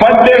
25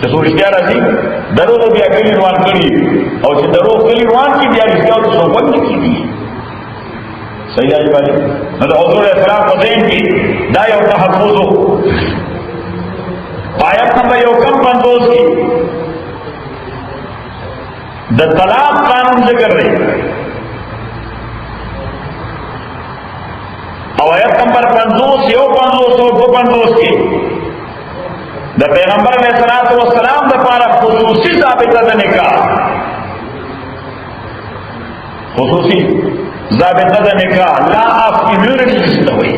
چې څو رښتیا راځي دروغ بیا کلي روان کړي او چې دروغ کلي روان کړي بیا رښتیاو ته څوک نه کېږي. صحیح دی باندې نو د حضور اسلام په ذهن کې دا یو تحفظ و. آیت نمبر 150 کې د طلاق قانون ذکر دی او آیت نمبر 50 150 کې د پیغمبر علیه الصلاۃ والسلام د لپاره خصوصي ضابطه د نکاح خصوصي ضابطه د نکاح لا اف اميونټیز ته وایي.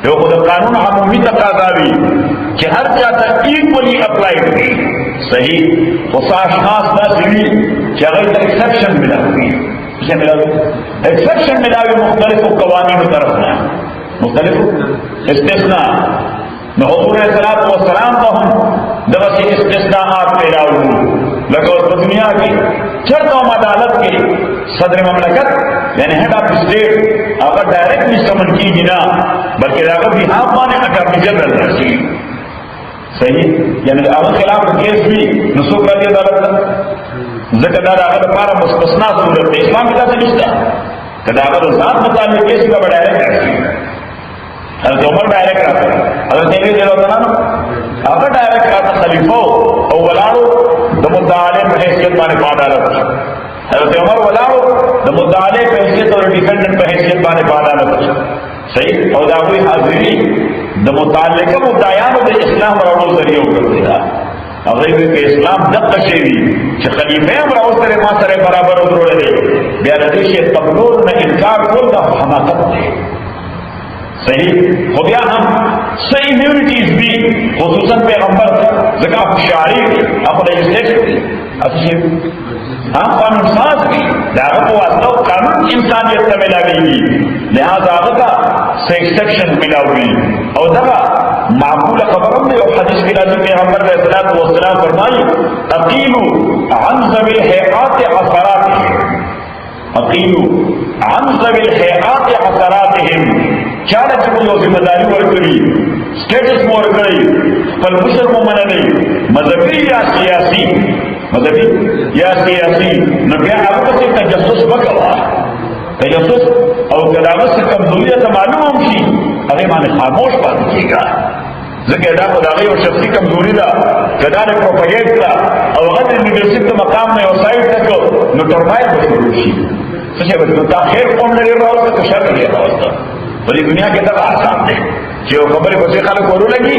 یو خو د قانون عمومي تقاضا وي چې هر چا ته ایکولی اپلای کړي. صحیح خو اشخاص داسې وي چې هغوی ته ایکسپشن ملاوي. څه ملاوي؟ ایکسپشن ملاوي مختلفو قوانینو طرف نه مختلفو استثناء. نو حضور علیہ السلام ته هم دغسې استثناءات ملاوي. لکه اوس په دنیا کې چرته هم عدالت کې صدر مملکت یعنی هیډ اف اسټیټ هغه ډایرکټلی سمن کېږي نه بلکې د هغه بحاف باندې اټارني جنرل راشي. صحیح یعنی د هغه خلاف کیس وي نو څوک راځي عدالت ته ځکه دا د هغه لپاره مستثنا صورت دی. اسلام کې داسې نشته که د هغه د ذات متعلق کیس به ډایرکټ راشي. حضرت عمر ډایرکټ راغی حضرت علی رضی الله عنه هغه ډایرکټ راته خلیفہ او ولاړو د مدعا علیه په حیثیت باندې په عدالت. حضرت عمر ولاړو د مدعا علیه په حیثیت او ډیفینډنټ په حیثیت باندې په عدالت. صحیح او دا کوئی حاضری د متعلقه مدعیانو د اسلام راوړو ذریعہ وګرځي. هغه وی په اسلام دغه شی وی چې خلیفہ هم راوستره ما سره برابر ورولې بیا د دې شی قبول نه انکار کول د حماقت دی. صحیح خو بیا هم صحیح اميونټیز وي خصوصا پیغمبر ځکه په شاعري خپل لیجسلیټر اصلي قانون ساز وي دا هغه په واسطه قانون انسانیت ته ملاوي لہذا هغه ته سیکشن ملاوي او دا معقوله خبره دی. او حدیث کې راځي پیغمبر علیه الصلاۃ والسلام فرمایي اقیلوا عن ذوي الهیئات عثراتهم اقیلوا عن ذوي الهیئات عثراتهم. چاله چې یو ذمہ داری ورکړي سټیټس مو ورکړي خپل مشر مو منلي مذهبي یا سیاسي مذهبي یا سیاسي نو بیا هغه څه تجسس وکړه تجسس او کله څه کمزوري ته معلوم هم شي هغه باندې خاموش پاتې کیږي ځکه دا خو د هغې یو شخصي کمزوري ده که دا د پروپاګینډ ده او هغه د لیډرشپ د مقام نه یو سایډ ته کړو نو ټرمایل به شروع شي. څه شی به نو دا خیر قوم لري راوسته که شر لري راوسته په دې دنیا کې دغه آسان دی چې یو خبرې پسې خلک ورو لګي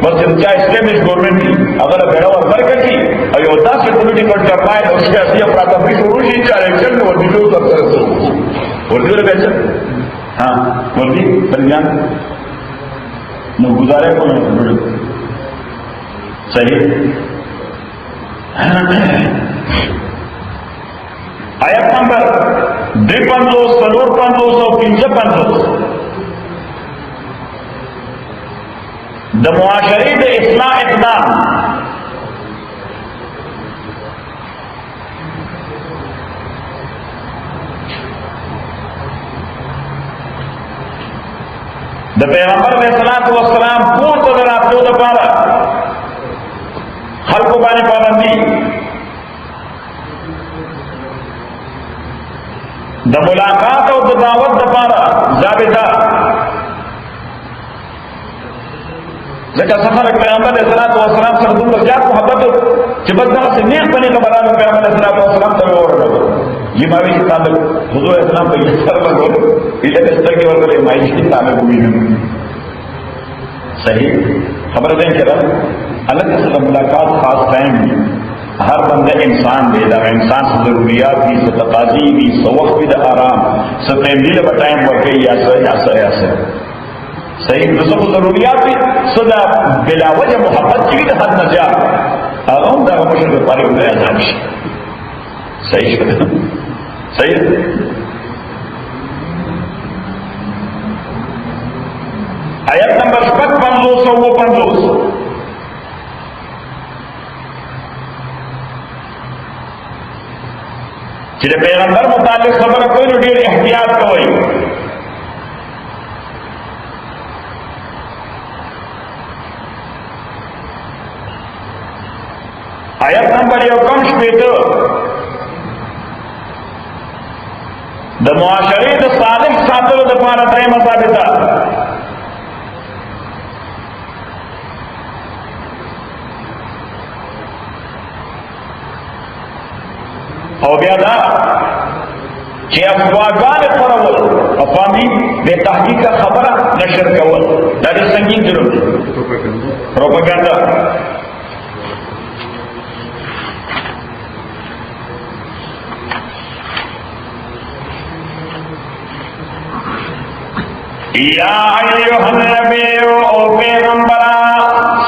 بس چا اسلامش ګورنمنټ دي هغه له بیړه وربر کړي او یو داسې پولیټیکل ټرمایل او سیاسي افراتفري شروع شي چې الیکشن نو ورډیو سره ورډیو له بچ ها ورډي بلجان نو گزارے کو صحیح. آیت نمبر 53 54 اور 55 د معاشرې د اصلاح اقدام. د پیغمبر علیه الصلاۃ والسلام کور ته راتلو لپاره خلکو باندې پابندي د ملاقات او د دعوت لپاره ضابطه ځکه سفر پیغمبر علیه الصلاۃ والسلام سره دومره زیات محبت چې بس دغسې نیغ په نیغه برابر پیغمبر علیه الصلاۃ والسلام ته ورغلو یماوي چې تعلق حضور اسلام په یې سره ورغلو ایله سترګې ورغلې مایي چې تعلق وینم. صحیح خبر دیں کہ اللہ کے ساتھ ملاقات خاص ٹائم بھی ہر بندہ انسان دے دا انسان سے ضروریات بھی سے تقاضی بھی سے وقت بھی دا آرام سے تیمدیل با ٹائم ورکی یا سے صحیح رسول ضروریات بھی صدا بلا وجہ محبت کی دا حد نجات آغام دا مشکل پاری ہوئے عذاب شی. صحیح شکر صحیح. آیت نمبر 55 چې د پیغمبر متعلق خبره کوي نو ډېر احتیاط کوئ. آیت نمبر 1 د معاشرې د صالح ساتلو لپاره درېمه ثابته او بیا دا چې افواهګانې خپرول افواهي بې تحقیقه خبره نشر کول دا ډېر سنګین جرم دی پروپاګاندا یا ایها النبی او پیغمبر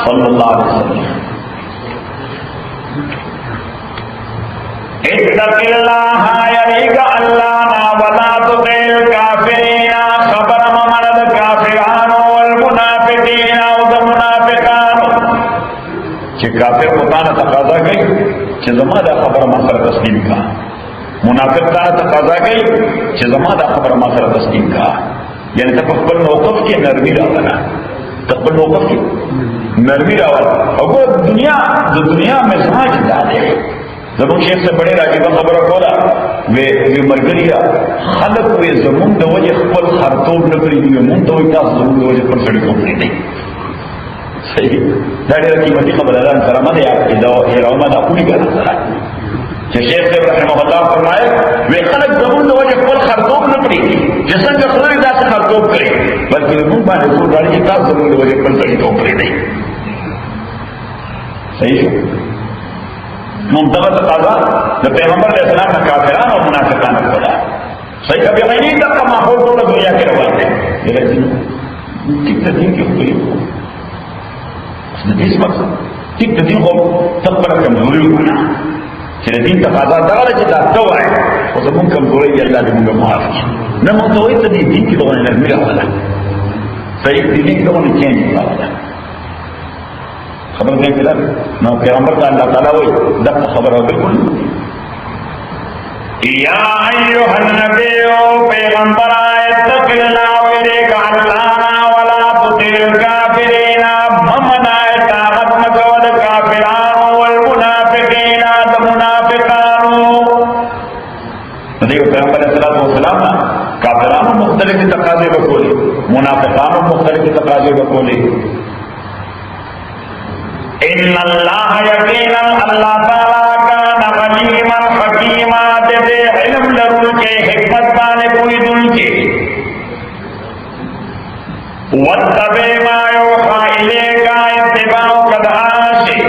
صلی اللہ علیہ وسلم اتق اللہ یریک اللہ نا ولا تطع الکافرین خبر ممند کافران والمنافقین او د منافقان چې کافر پتانه تقاضا کوي چې زما دا خبر ما سره تسلیم کا منافق دا تقاضا کوي چې زما دا خبر ما سره تسلیم کا یعنی ته خپل موقف کې نرمي راوړه خپل موقف کې نرمي راوړه او د دنیا مزاج دا دی زمون شیخ سے بڑے راجبہ خبر کولا وی مرګریا خلق وی زمون د وجه خپل خرطوب نه کړی دی مونږ ته وی تاسو زمون د وجه خپل سړی کوم دی صحیح دا ډېر قیمتي خبره ده سره مده یا دا هیرونه دا کولی ګرځي چې شیخ صاحب رحمه الله فرمایي وی خلق زمون د وجه خپل خرطوب نه کړی چې څنګه خدای دا څه خرطوب کړی بلکې مونږ باندې ټول راځي تاسو زمون د وجه خپل سړی کوم دی صحیح منتظر تقاضا د پیغمبر علیہ السلام نه کافران او منافقان کولا صحیح کبھی غیر تک کا ماحول ټول دنیا کې روان دی لیکن ټیک ته دین کې خپل د دې مقصد ټیک ته دین خو تقبل کمزوري وکړه چې دین تقاضا دا چې دا توای او زمون کمزوري الله دې موږ معاف کړي نه مونږ ته وایي ته دین کې دوه نه راغله صحیح دین کې دوه نه چینج راغله خبر دیں کدھر نو پیغمبر کا اللہ تعالیٰ ہوئی دقت خبر ہو بالکل یا ایوہ النبی پیغمبر اتق اللہ ویرک اللہ ولا تطع الکافرین ممنا اطاعت مکود کافران والمنافقین منافقان دیکھو پیغمبر علیہ السلام کافران مختلف تقاضے بکولی منافقان مختلف تقاضے بکولی ان اللہ یقینا اللہ تعالیٰ کان علیما حکیما دے علم لرل کے حکمت بانے کوئی دل کے واتبع ما یوحی الیک اتباع قد آشی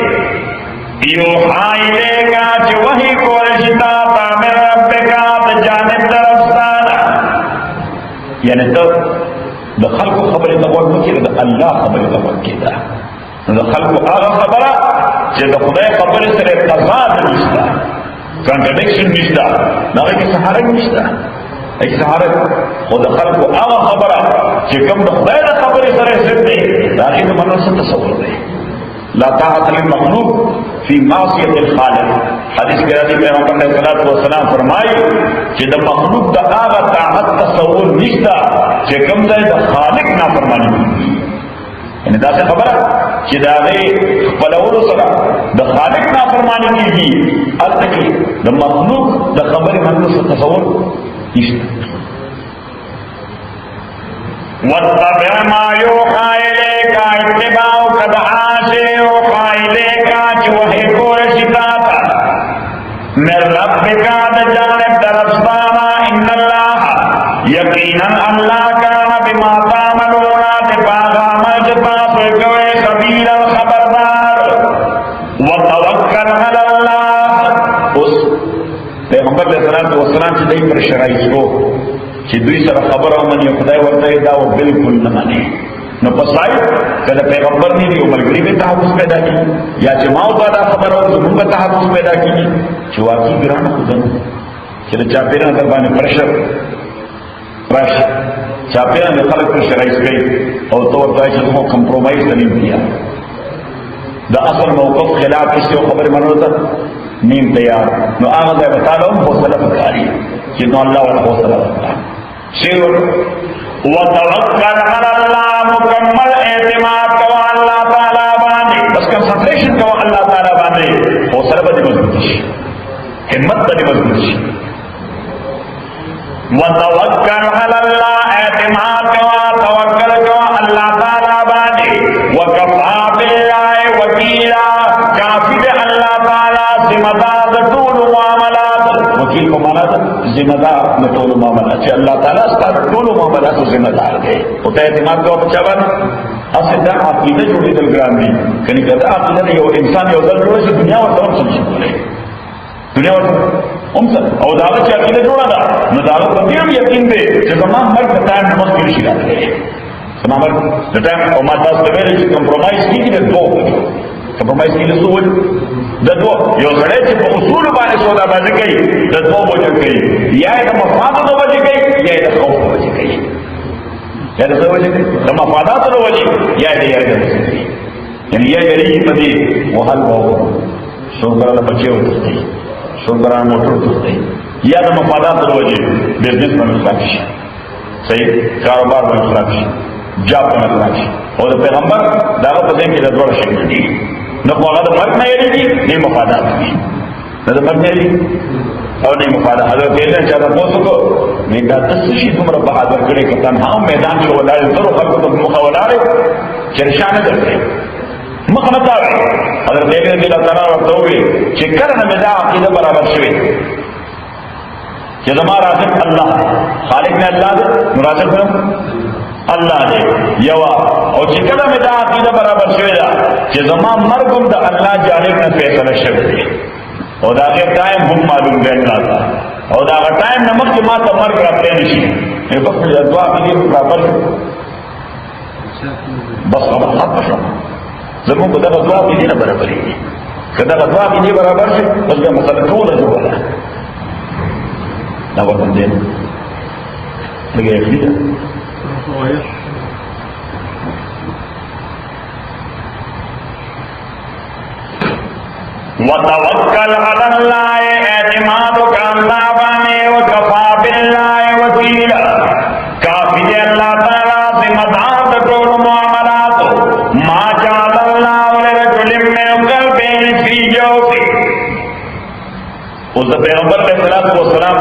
یوحی الیک چھ وحی کو رشتا تا من ربک جانب درستانا یعنی تو دخل کو خبر تقوی مکی دا اللہ خبر تقوی دا د خلکو هغه خبره چې د خدای خبرې سره تضاد نشته کنټرډکشن نشته دغه کې سهارت نشته هیڅ سهارت خو د خلکو هغه خبره چې کوم د خدای د خبرې سره ضد دی دا هغې د منلو څه تصور دی لا طاعة للمخلوق فی معصیة الخالق حدیث کې راځي پیغمبر علیه الصلاة والسلام فرمایي چې د مخلوق د هغه طاعت تصور نشته چې کوم ځای د خالق نافرماني کوي یعنی دا څه خبره چې دا غي خپلولو سره د خالق نافرمانی کیږي البته کې د مخلوق د خبرې منلو څه تصور نشته واتبع ما یوحی الیک اتباع قد آشی یوحی الیک چې وحی کول شي تاته من ربک د جانب درستانا ان الله یقینا الله کان بما تعملون وتوکل علی اللہ اس پیغمبر علیہ السلام چې دوی پر شرایط کو چې دوی سره خبره ومني خدای ورته دا و بالکل نه مني نو پسای کله پیغمبر نه دی ملګری به تحفظ پیدا کی یا چې ما او دا خبره او زموږ تحفظ پیدا کی چې واقعي ګرانه خدای چې چا پیرانه در باندې پرشر راشي چا پیرانه خلک پر شرایط کوي او تو ورته چې کوم کمپرومایز نه کیا دا اصل موقف خلاف کسی خبر منو تا نیم تیار نو آغا دا بتالا ہم حوصلہ پکاری کہ نو اللہ والا حوصلہ پکار شیر وتوکل علی اللہ مکمل اعتماد کوا اللہ تعالی باندے بس کنسنٹریشن کوا اللہ تعالی باندے حوصله به مضبوط شي، همت به مضبوط شي. وتوکل علی الله، اعتماد کوا، توکل کوا اللہ تعالی باندې. وکفا بالله وکیلا، کافی دے اللہ تعالی ذمہ دار د ټول معاملات. وکیل کو معنا ده ذمہ دار د ټول معاملات، چې الله تعالی ستاسو ټول معاملات ذمہ دار دی. او ته اعتماد کوو په چا باندې؟ اصل دا عقیده جوړېدل ګران دي. کني کدا عقیده یو انسان یو ځل جوړ شي دنیا ورته هم څه کوي، دنیا ورته هم او دا چې عقیده جوړه ده نو دا په دې یقین دی چې زمام مرګ د ټایم نه مخکې شي راځي. زمام مرګ د ټایم او ما تاسو ته ویل چې compromise کیږي the دوه، compromise کیږي the دوه. You سړی چې په اصول باندې سودا بازي کوي د دوه وجه کوي، یا د مفادات د وجه کوي یا د خوف د وجه کوي، یا د څه وجه کوي؟ د مفادات د وجه یا د وجه کوي. یعنی یا یې په دې وحل وو شو ګرانه بچي وته شو ګرانه موټر وته یا د مفادات د وجه بزنس باندې راځي، صحیح کاروبار باندې راځي، جاب باندې راځي. او د پیغمبر داغه په ځین کې د دوه شي دي. نو هغه د مرګ نه یریږي، نه مفادات دي، نه د مرګ نه یریږي او نه مفادات. حضرت دې چې دا موضوع کو نه دا څه شي دومره بهادر کړي چې تنها میدان کې ولاړ تر خلکو ته مخ ولاړ چرشانه درته مخ نه تاوي. حضرت دې الله تعالی ورته وي چې کله نه دا عقیده برابر شوي چې زما رازق الله خالق نه الله مراد الله دې یوا. او چې کله مې دا عقیده برابر شوې ده چې زما مرګ هم د الله جانب نه فیصله شوی دی او دا غیر ټایم هم معلوم دی الله، او دا غیر ټایم نه مخکې ما ته مرګ راتلی نشي. بس دعا کې برابر بس خبر ختم شو. زموږ په دغه دعا کې نه برابرېږي. که دغه دعا کې برابر شي بس بیا مسله ټوله جوړه ده. دا ورته دی لږه یې کړي وتوکل علی الله، اعتماد کا اللہ بانے. وکفا بالله وکیلا، کافی دے اللہ تعالی ذمہ دار ټول معاملات. ما جعل الله لرجل من قلبين في جوفه. اوس پیغمبر علیہ الصلوۃ والسلام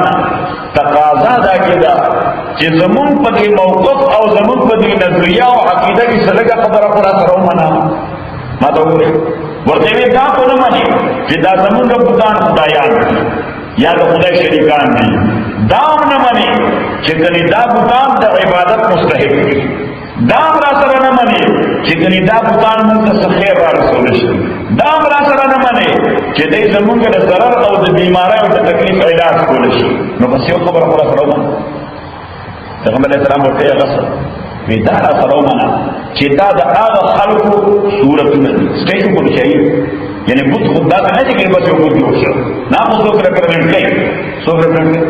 تقاضا دا کېده چې زمون په دې موقف او زمون په دې نظریه او عقیده کې سلګه خبره پر سره ومنه. ما ته وګورئ ورته وی دا په نه مانی چې دا زمون د بوتان خدایان یا د خدای شریکان دي. دا نه مانی چې کني دا بوتان د عبادت مستحق دي. دا را سره نه مانی چې کني دا بوتان موږ ته خیر را رسول شي. دا را سره نه مانی چې دې زمونږ د ضرر او د بیماری او د تکلیف علاج کول شي. نو بس یو خبره پر سره ومنه. پیغمبر علیہ السلام ورته غسل وی دا را سره ومنه چې دا د هغه خلکو صورتونه سټیج کو شي. یعنی بت خدا نه چې بس یو بت جوړ شو نه مو څوک ریپرزینټ کوي، څوک ریپرزینټ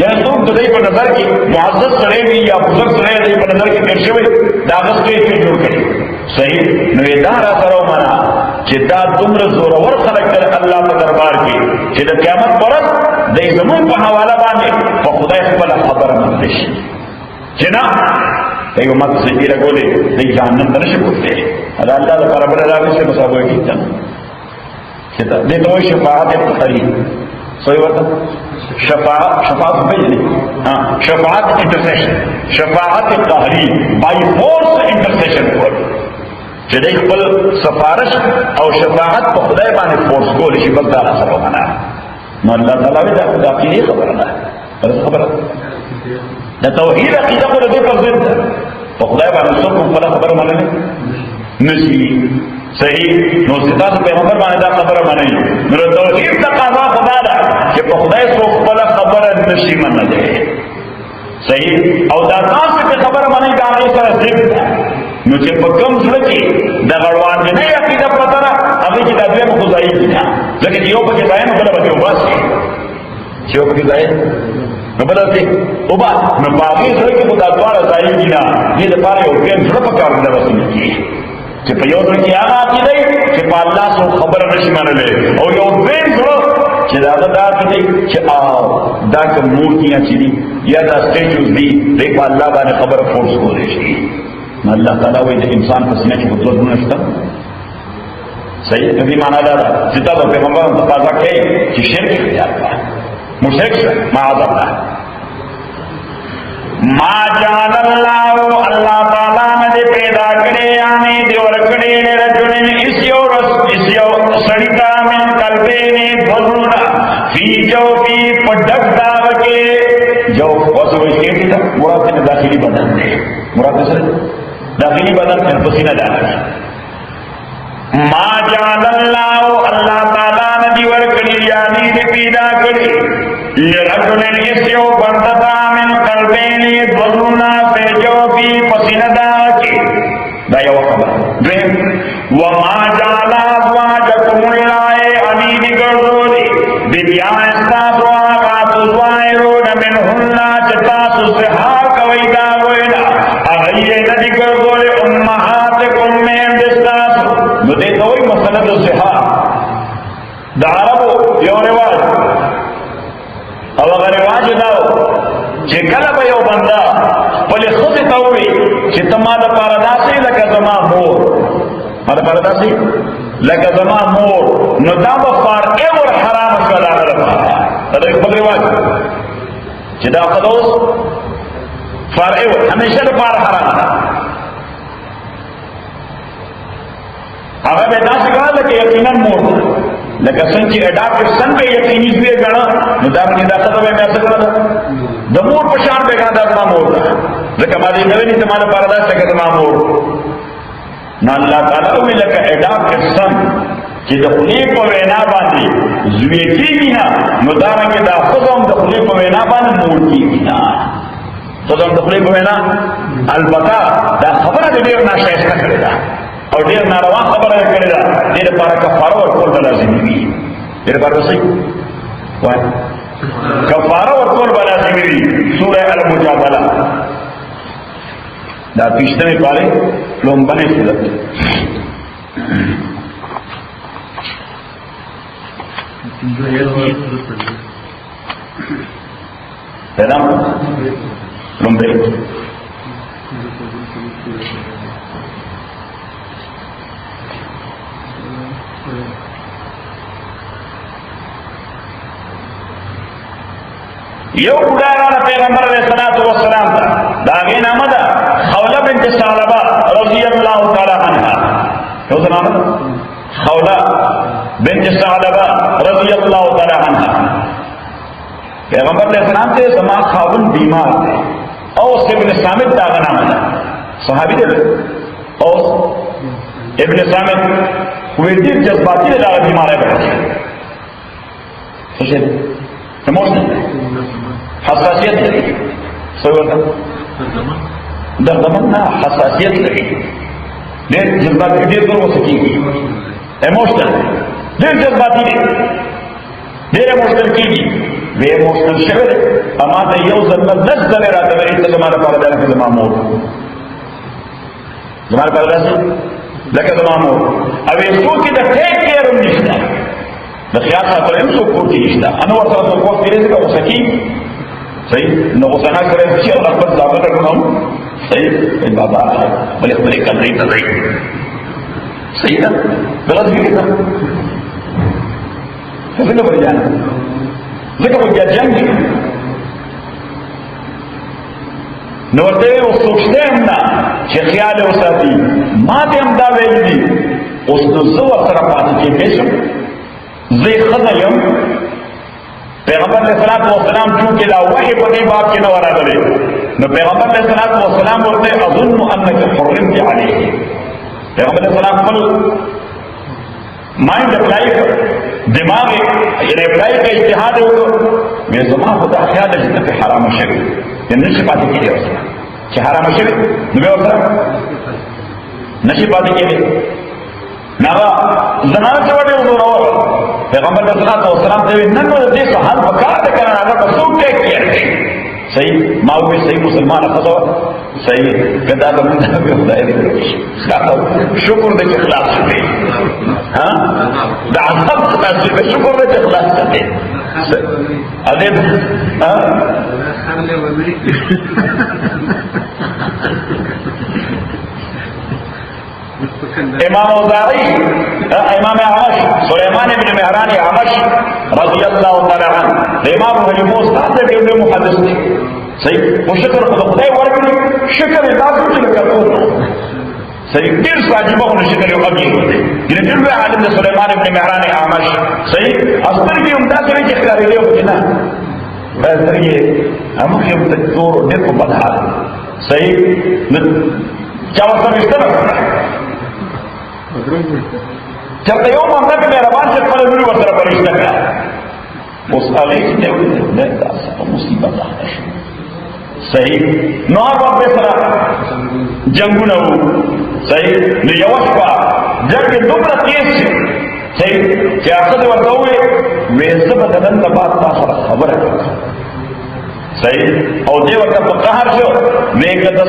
یعنی څوک د دې په نظر کې معزز سره وي یا بزرګ سره دې په نظر کې تیر شوی دا غسټیج کې جوړ کړي. صحیح نو دا را سره ومنه چې دا دومره زورور خلک در الله په دربار کې چې د قیامت پر ورځ د زمون په حواله باندې په خدای خپل خبره مونږ شي چې نه ایو مت سجی لګولې د جهنم ته نشي کوته. دا الله لپاره بل راوي څه مسابقه کیږي چې دا د دوی شفاعت قهري سوی ورته شفاعت بجلی شفاعت انټرسیشن، شفاعت قهري بای فورس انټرسیشن کول چې د خپل سفارش او شفاعت په خدای باندې فورس کول شي. بل دا سبب نه نو الله تعالی دا عقیده خبره ده، خبره د توحید عقیده په دې پر ضد په خدای باندې څوک په خبره باندې نشي. صحیح نو ستاسو پیغمبر باندې دا خبره باندې نو توحید تقاضا خدا ده چې په خدای څوک په خبره نشي منل. صحیح او دا تاسو په خبره باندې دا سره ضد نو چې په کوم ځل کې د غړوان نه عقیده پته را هغه چې د دوی مخزای دي ځکه چې یو په کې ځای نه بل به وباسي چې یو په کې ځای نو بدلته او با نو باقي سره کې په دغه ځای کې نه دې لپاره یو ټیم سره په کار نه وسیږي چې په یو ځل کې هغه عقیده چې په الله سو خبره نشي منلې او یو ټیم سره چې دا عقیده چې دا کوم مورتیاں چې دي یا دا سټیچوز دي دې په الله باندې خبره فورس کولې شي. الله تعالی وایي د انسان په سینه کې بدلون نشته. صحیح نبی مانا دادا جتا تو پیغمبر تقاضا کئی چی شرک اختیار کا مشرک شا معاذ اللہ ما جعل اللہ اللہ تعالیٰ نے پیدا کرے یعنی دیور کرے رجلن اس یو سڑیتا من قلبین بھرنا فی جو فی پڑھک داو کے جو واسو ویسے کی تھا مراد نے داخلی بدن دے مراد سے داخلی بدن میں پسینہ ڈالا ما جعل اللہ اللہ تعالیٰ نے دیور کرے یعنی پیدا کرے لرجلن اس یو بندتا من قلبین بھرنا فی جو فی پسینہ ڈاو کے دا یو خبر دویم وما جعل ازواجکم اللہ امین گردولی بیبیان استاس واقات ظاہرون منہن چتاس سحاق ویدا ویدا اغیئے ندی گردولی امہاتکم میں دستاس نو دیتا ہوئی مسند سحاق دا عربو یو رواج او اگر رواج داو چه کلب یو بندا پلی خود تاوی چه تما دا پارداسی لکا زمان مور ما دا پارداسی لکا زمان مور نو دا بفار ایور حرام شوال آگر پارا تا ایک خود رواج چه دا خدوس فار ایور ہمیشہ دا پار حرام اگر بیدا سکا لکا یقینا مور لکه څنګه چې اډاپټ سن به یقیني زوی غواړه نو دا باندې دا څه به مې څه کړل د مور په شان به غاډه ما مور لکه ما دې نو نه ته مال پردا څنګه ما مور نو الله تعالی وی لکه اډاپټ سن چې د خپلې په وینا باندې زوی کېږي نه نو دا رنګه دا خدام د خپلې په وینا باندې مور کېږي نه خدام د خپلې په وینا البته دا خبره دې نه شایسته کړی دا او ډیر ناروا خبره کړې ده دې لپاره کفاره ورکول لازمي وي دې لپاره څه وایي کفاره ورکول لازمي وي سوره المجادله دا پښتنه پاره لومبنه سورت سلام لومبه یو بڑارانا پیغمبر علیہ السلام تا داغی نامہ دا خولہ بنت ثعلبہ رضی اللہ تعالی عنہ کیوں سے نام خولہ بنت ثعلبہ رضی اللہ تعالی عنہ پیغمبر علیہ السلام تے زمان خاون بیمار تھے اوس ابن صامت داغا نامہ دا صحابی دے اوس ابن صامت ہوئے دیر جذباتی دے داغا بیمار ہے بیٹھے خوشی ایموشنل حساسیت لري څه ورته دغه حساسیت لري ډېر جذباتي ډېر ورته کیږي ایموشنل ډېر جذباتي دي ډېر ایموشنل کیږي وی ایموشنل شوی دی اما ته یو ځل نزل راته وایي ته زما لپاره دا لکه زما مور زما لپاره داسې لکه زما مور او څوک د ټیک کیر هم نشته د خیال ساتلو هم څوک کوټي نشته انا ورته څوک وخت تېرېږي که غوسه کېږي صحیح نو غوسه نه کړی چې الله خپل ځابطه کړم صحیح بابا بلې خپلې کمرې ته ځئ صحیح ده غلط فکر ده څنګه به جان ځکه به بیا جنګ نو ورته وسوچته هم نه چې خیال وساتي ما دې هم دا ویل دي اوس نو زه ورسره پاتې کېدی شم زه ښځه یم پیغمبر علیہ السلام چونکہ لا وحی پدی باب کی نہ راغلی نو پیغمبر علیہ السلام ورته اظن انك حرمت علیه پیغمبر علیہ السلام خپل مائنڈ اپلائی کر دماغ یعنی اپلائی کا اجتہاد وکړو مې زما خدا خیال دې ته حرام شوی یعنی نشي پاتې کېږي چې حرام شوی نو به ورته نشي پاتې کېږي ناغا زنانه څه وړي ورور پیغمبر علیہ السلام ته نن نو دې څه حال وکړ دا کنه هغه په څوک ټیک کړی صحیح ما وی صحیح مسلمان خدای صحیح کدا د موږ په خدای دې شکر دې چې خلاص شې ها دا عذاب خلاص شې شکر دې چې خلاص شې اده ها خلل ومري امام اوزاعی امام اعمش سلیمان ابن مهران اعمش رضی اللہ تعالی عنہ امام ابن موسی دغه محدث دی صحیح او شکر خدای ورکړي شکر تاسو چې کوو صحیح ډیر واجبونه شکر یو اږي دي ډیر عالم سلیمان ابن مهران اعمش صحیح اصل کې هم تاسو چې ښکارې دی نه بهتر یې هم یو تکور ډیر په بدحال صحیح چا وسره استنه چرته یو مونږ په روان چې خپل ویډیو ورسره پرېښته کړه اوس هغه چې نه تاسو په مصیبت راځي صحیح نو هغه په سره جنگونه وو صحیح نو یو شپه ځکه دومره تیز صحیح چې هغه ورته وې وېزه په دنن د بعد تاسو خبره کړه صحیح او دې وخت په قهر شو نیک د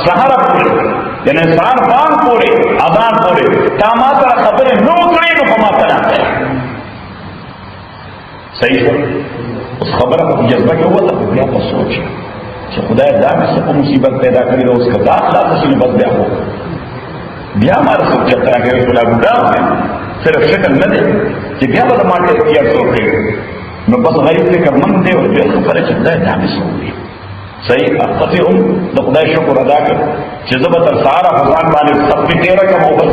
سحر پورې یعنی سحر بان پورې اذان پورې تا ما سره خبرې نو کړې نو په ما سره صحیح اوس خبره په جذبه کې وته بیا په سوچ چې خدای دا څه په مصیبت پیدا کړی او اوس کدا خلاص شي نو بس بیا هو بیا ما سوچ چې تر هغه ټول ګډا صرف شکل نه دی چې بیا به ما ته اختیار څوکړي نو بس غریب فکر من دی او بیا خبره چې خدای دا څه وي صحیح اخطئهم د خدای شکر ادا کړ چې زه به تر سهاره په ځان باندې سب کې تیره کوم او بس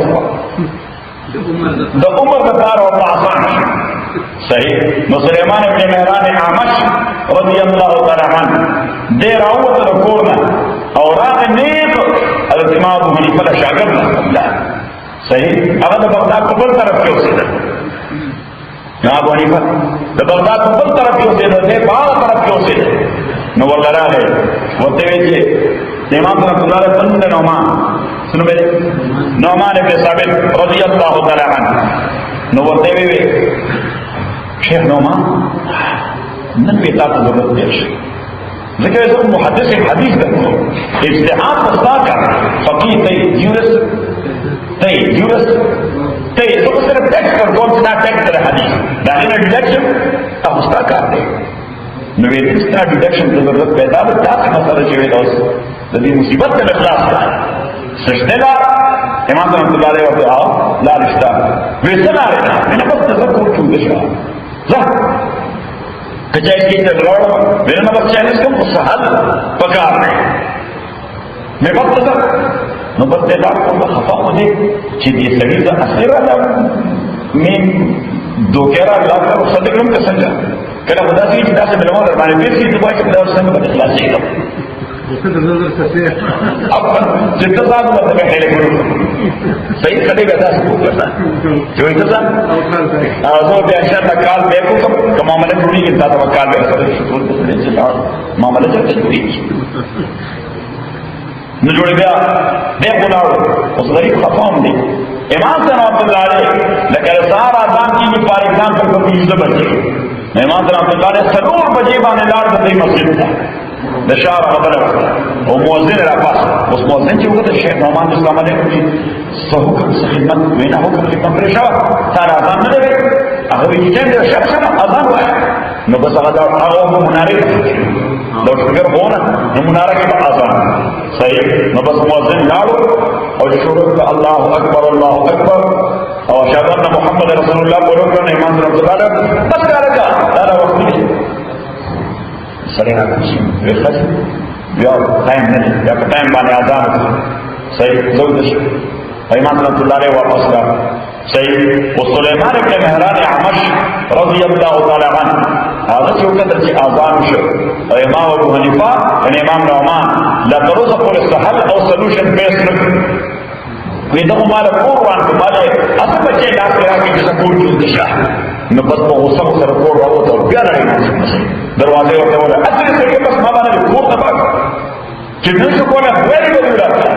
د عمر د کار او آسان صحیح نو سلیمان ابن مهران اعمش رضی الله تعالی عنہ دې راوته د کور نه او راغ نیک الامام ابو حنیفه له شاګرد نه صحیح هغه د بغداد په بل طرف کې اوسېده ابو حنیفه د بغداد په بل طرف کې اوسېده دې په هغه طرف کې اوسېده نو ورلراله ورته وی چې امام رحمۃ اللہ علیہ بن نعمان سنو به نعمان ابن ثابت رضی اللہ تعالی عنہ نو ورته وی شیخ نعمان نن به تاسو ضرورت دی ذکر زه محدث حدیث ده اجتهاد تساکا فقيه ته جورس ته زه صرف ټیکس کنټرول نه ټیکس د حدیث دا نه ډیډکشن تاسو تا کار دی نو وی دستا ډیډکشن د ضرورت پیدا ده تاسو مسله چې وی اوس د دې مصیبت ته اخلاص ده سجده لا امام رحمۃ اللہ علیہ وسلم لا رشتہ وی سنا رہا میں بس تذکر چھو دشا زه کچای کی ته لوړ مې نه بس چاهیس کوم سهل پکار نه مې بس تذکر نو بس دې دا کوم خفا مو دي چې دې سړي ته اثر راځي مې دوکرا لا صدقم کا څنګه کله خدا دې چې تاسو بلمو در باندې دې چې دوی په داس څنګه بدل خلاص شي اب جتنا زیادہ مطلب ہے لے گرو صحیح کھڑے گا داس کو کرنا جو انتظام ازو بیا انشاءاللہ کال بے کو معاملہ جوڑی کے ساتھ کال بے سره شروع کرنے سے معاملہ چلتا جوڑی نو جوڑ بیا بے بلاو اس غریب خفام دی امام صاحب اللہ علیہ لکه سار اذان کی فار ایگزامپل کو 20 بجے امام صاحب اللہ علیہ سرور بجے باندې لاړ د مسجد ته د شهر خبره او مؤذن را پاس اوس مؤذن چې وګورئ شیخ نعمان السلام علیکم څه حکم څه خدمت وینا حکم خدمت پر شو سره اذان نه دی هغه چې څنګه شخص اذان وایي نو بس هغه مناره لو شکر ہونا نو مناره کې اذان صحیح نو بس مؤذن لاړو او شروع الله اکبر او اشهد ان محمد رسول الله ورکړه امام رسول الله بس راځه دا وخت دی سره راځي وخت بیا ټایم نه بیا ټایم باندې اذان صحیح زوجش امام رسول الله واپس را صحیح او سليمان ابن مهران اعمش رضی الله تعالی عنہ هغه چې وکړه چې اذان شو او امام ابو حنیفه او امام نعمان لا تروز پر سهل او سولوشن بیس نه وی دغه مال قرآن په مال اته بچي لاس راکې چې سپورټ جوړ شي نو بس په اوسه سره کور راوته بیا راځي دروازه ورته ولا اته څه بس ما باندې کور ته پاک چې نو کوله ویل دی راځي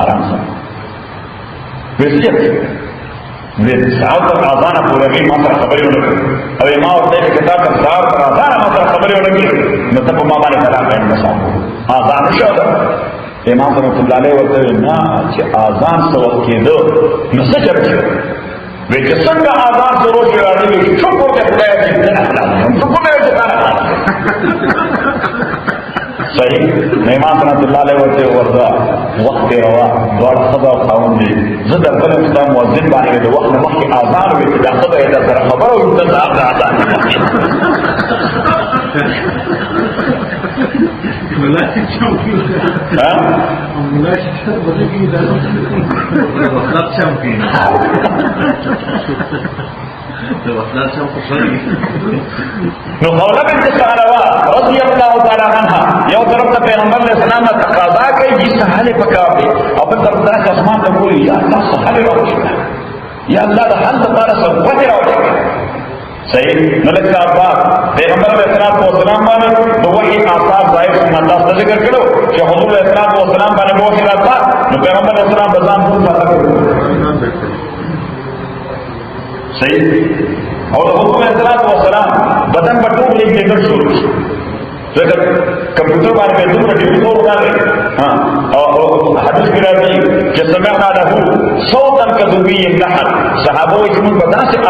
آرام سره ویسیت وی ساعت اذان پورې ما سره خبرې ونکړي او ما ورته کتاب سره اذان ما سره خبرې ونکړي نو ته په ما باندې کلام نه مسام اذان شو امام رحمۃ اللہ علیہ ورته نه چې اذان څه وخت کېدو نو څه چرته وی چې څنګه اذان شروع شي راځي شکر دې خدای دې نه اخلاص شکر دې صحیح مهمان رحمتullah علیه ورته وخت روا دوړ خبر خاون دي زه د خپل اسلام مؤذن باندې د وخت مخکې اذان وي چې دا خبره یې در خبره او د اذان ملاشي چوکي ها ملاشي څه دا وخت چوکي نو خوله بنت ثعلبه رضی الله تعالی عنها یو طرف ته پیغمبر علیہ السلام تقاضا کوي چې سهل پکار دي او بل طرف ته اسمان ته وایي یا الله سهل راوړي یا الله د حل لپاره سبب راوړي صحیح نو لکه اباس پیغمبر علیہ السلام باندې د وحی آثار ظاهر سنت الله ذکر کړو چې حضور علیہ السلام باندې وحی راځه نو پیغمبر علیہ السلام بزام ټول سره صحیح او د حضور علیہ السلام بدن په ټول لیکل شروع ځکه کمپیوټر باندې دومره ډیټیل راغلی ها او حدیث کې راځي چې سمعنا له صوتا كذبي النحل صحابه یې موږ په داسې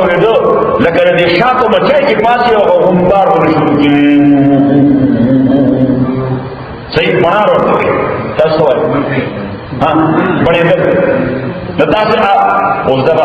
اورېدو لکه د شاتو بچی چې پاسي او غمبار ورشو صحیح بنا ورته تاسو وایي ها بڑے د تاسو اوس دا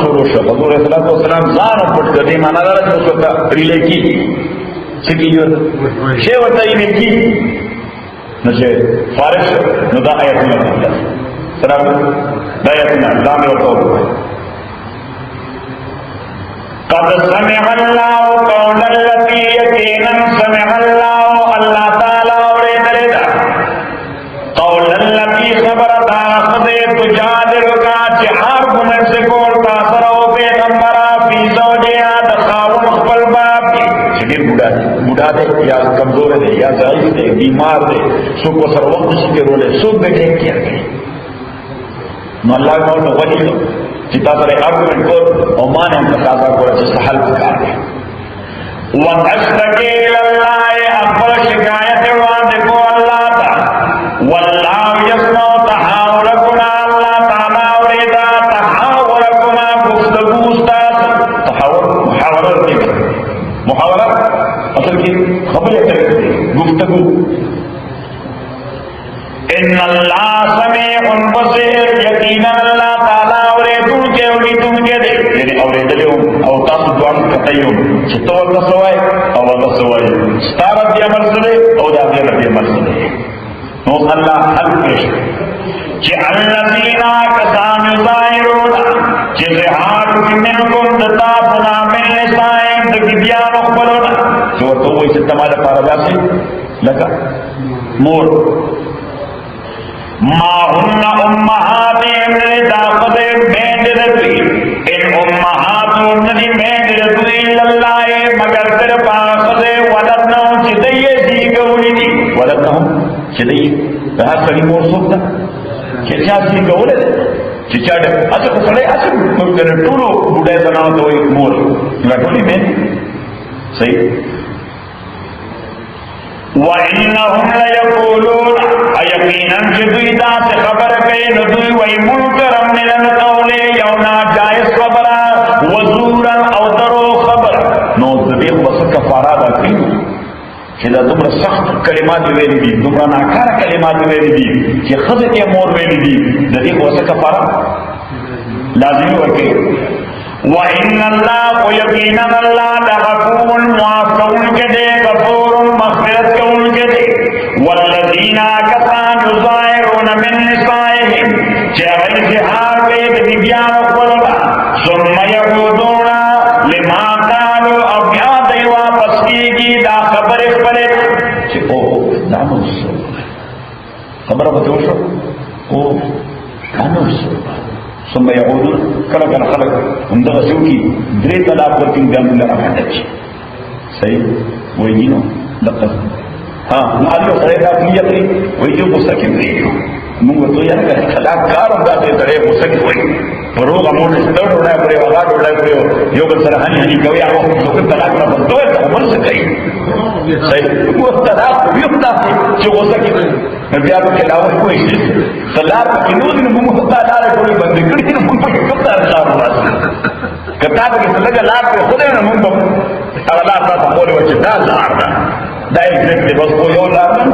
شروع شو حضور صلی الله علیه وسلم ځان پټ کړي معنا دا چې څه ریلې کی سکیو شی ورته یې کی نو چې فارغ نو دا آیتونه سلام دا آیتونه دا مې ورته قد سمع الله قول التي يقينا سمع الله الله تعالی اورېدل دا قول التي خبرتا خدای تجادل کا چې ارګومنټ سے کول تاسو او پیغمبر فی زوجها د خاون خپل باب چې ډیر بوډا دی یا کمزور دی یا ضعیف دی بیمار دی څوک سره وخت نشي کولای څوک به ټیک کیږي نو الله نو وحی چې تاسو لري ارګومنټ کو او مانه تقاضا کوي چې حل وکړي وَأَشْتَكِي إِلَى اللَّهِ أَخْبَرَ شِكَايَةِ وَعْدِكُ اللَّهَ وَاللَّهُ يَسْمَعُ تَحَاوُرَكُمَا اللَّهُ تعالی اورېدا تحاورکما گفتگو استاد تحاور محاورت اصل کې خبرې کوي گفتگو ان الله سميع بصير یقینا الله تعالی اورېدونکي اورېدونکي دی یعنی اورېدلو او تاسو دوه کتایو چې تاسو وایي او تاسو وایي ستاره دی عمل سره او دا دی عمل سره نو الله حل کړي چې الذين كسانوا ظاهرون چې زهار منکم تطابنا من لسائم د بيان خپلونه چې ورته وایي چې تماله پارداسي لکه مور ما هن امهاتهم لتاخذ بيد ربي ان امهاتهم ندي بيد ربي الا الله مگر صرف اخذ ولدنهم چې دې دي ګولې دي ولدنهم چې دې دا سړي مور څوک ده چې چا دې ګولې ده چې چا دې اته په سړي اته نو د ټولو بډای بناو دوی مور لا ټولې مې صحیح وَإِنَّهُمْ لَيَقُولُونَ أَيَقِينًا جدویدا سے خبر کئی ندوی وی منکرم من القول یونا جائز خبر وزورا او درو خبر نو دبیق بس کفارا دا کئی کہ دا دمرا سخت کلمات ویلی دی دمرا ناکار کلمات ویلی دی کہ خضر کے مور ویلی دی دبیق بس کفارا لازمی ورکی وَإِنَّ اللَّهُ وَيَقِينًا اللَّهُ لَغَفُورٌ مُعَافٍ كَدَى غَفُورٌ مَغْفِرَةٌ كَدَى وَالَّذِينَ كَفَرُوا يُظَاهِرُونَ مِن نِّسَائِهِمْ جَعَلَ زِهَارَ بِبِيَانِ خُلُقًا ثُمَّ يَعُودُونَ لِمَا قَالُوا أَبْيَادَ واپس کیږي دا خبر خبره چې او ناموس خبره وته شو او ناموس ثم يعودون کله کله خلق همدغه سوکي درې طلاق ورکړي د امر راځي صحیح وایي نو لقد ها نو اړیو سره دا کلیتري وایي جو مسکن دی موږ ته یې نه طلاق کارو دا ته درې مسکن وایي پروغه مونږ ستړو ډای پرې وغاډو ډای پرې یو بل سره هني کوي هغه څوک طلاق نه بنتوي ته عمر څه کوي صحیح وو طلاق یو تاسو چې وسکن بیا په کلاوه کوي طلاق کې نو دې موږ ته لاره کوي باندې کړي نو موږ په کومه لار راځي کته کې څنګه لار په خوده نه موږ هغه لار تاسو مولې وچه دا لار ده دا ایگزیکٹ دی بس کو یو لارن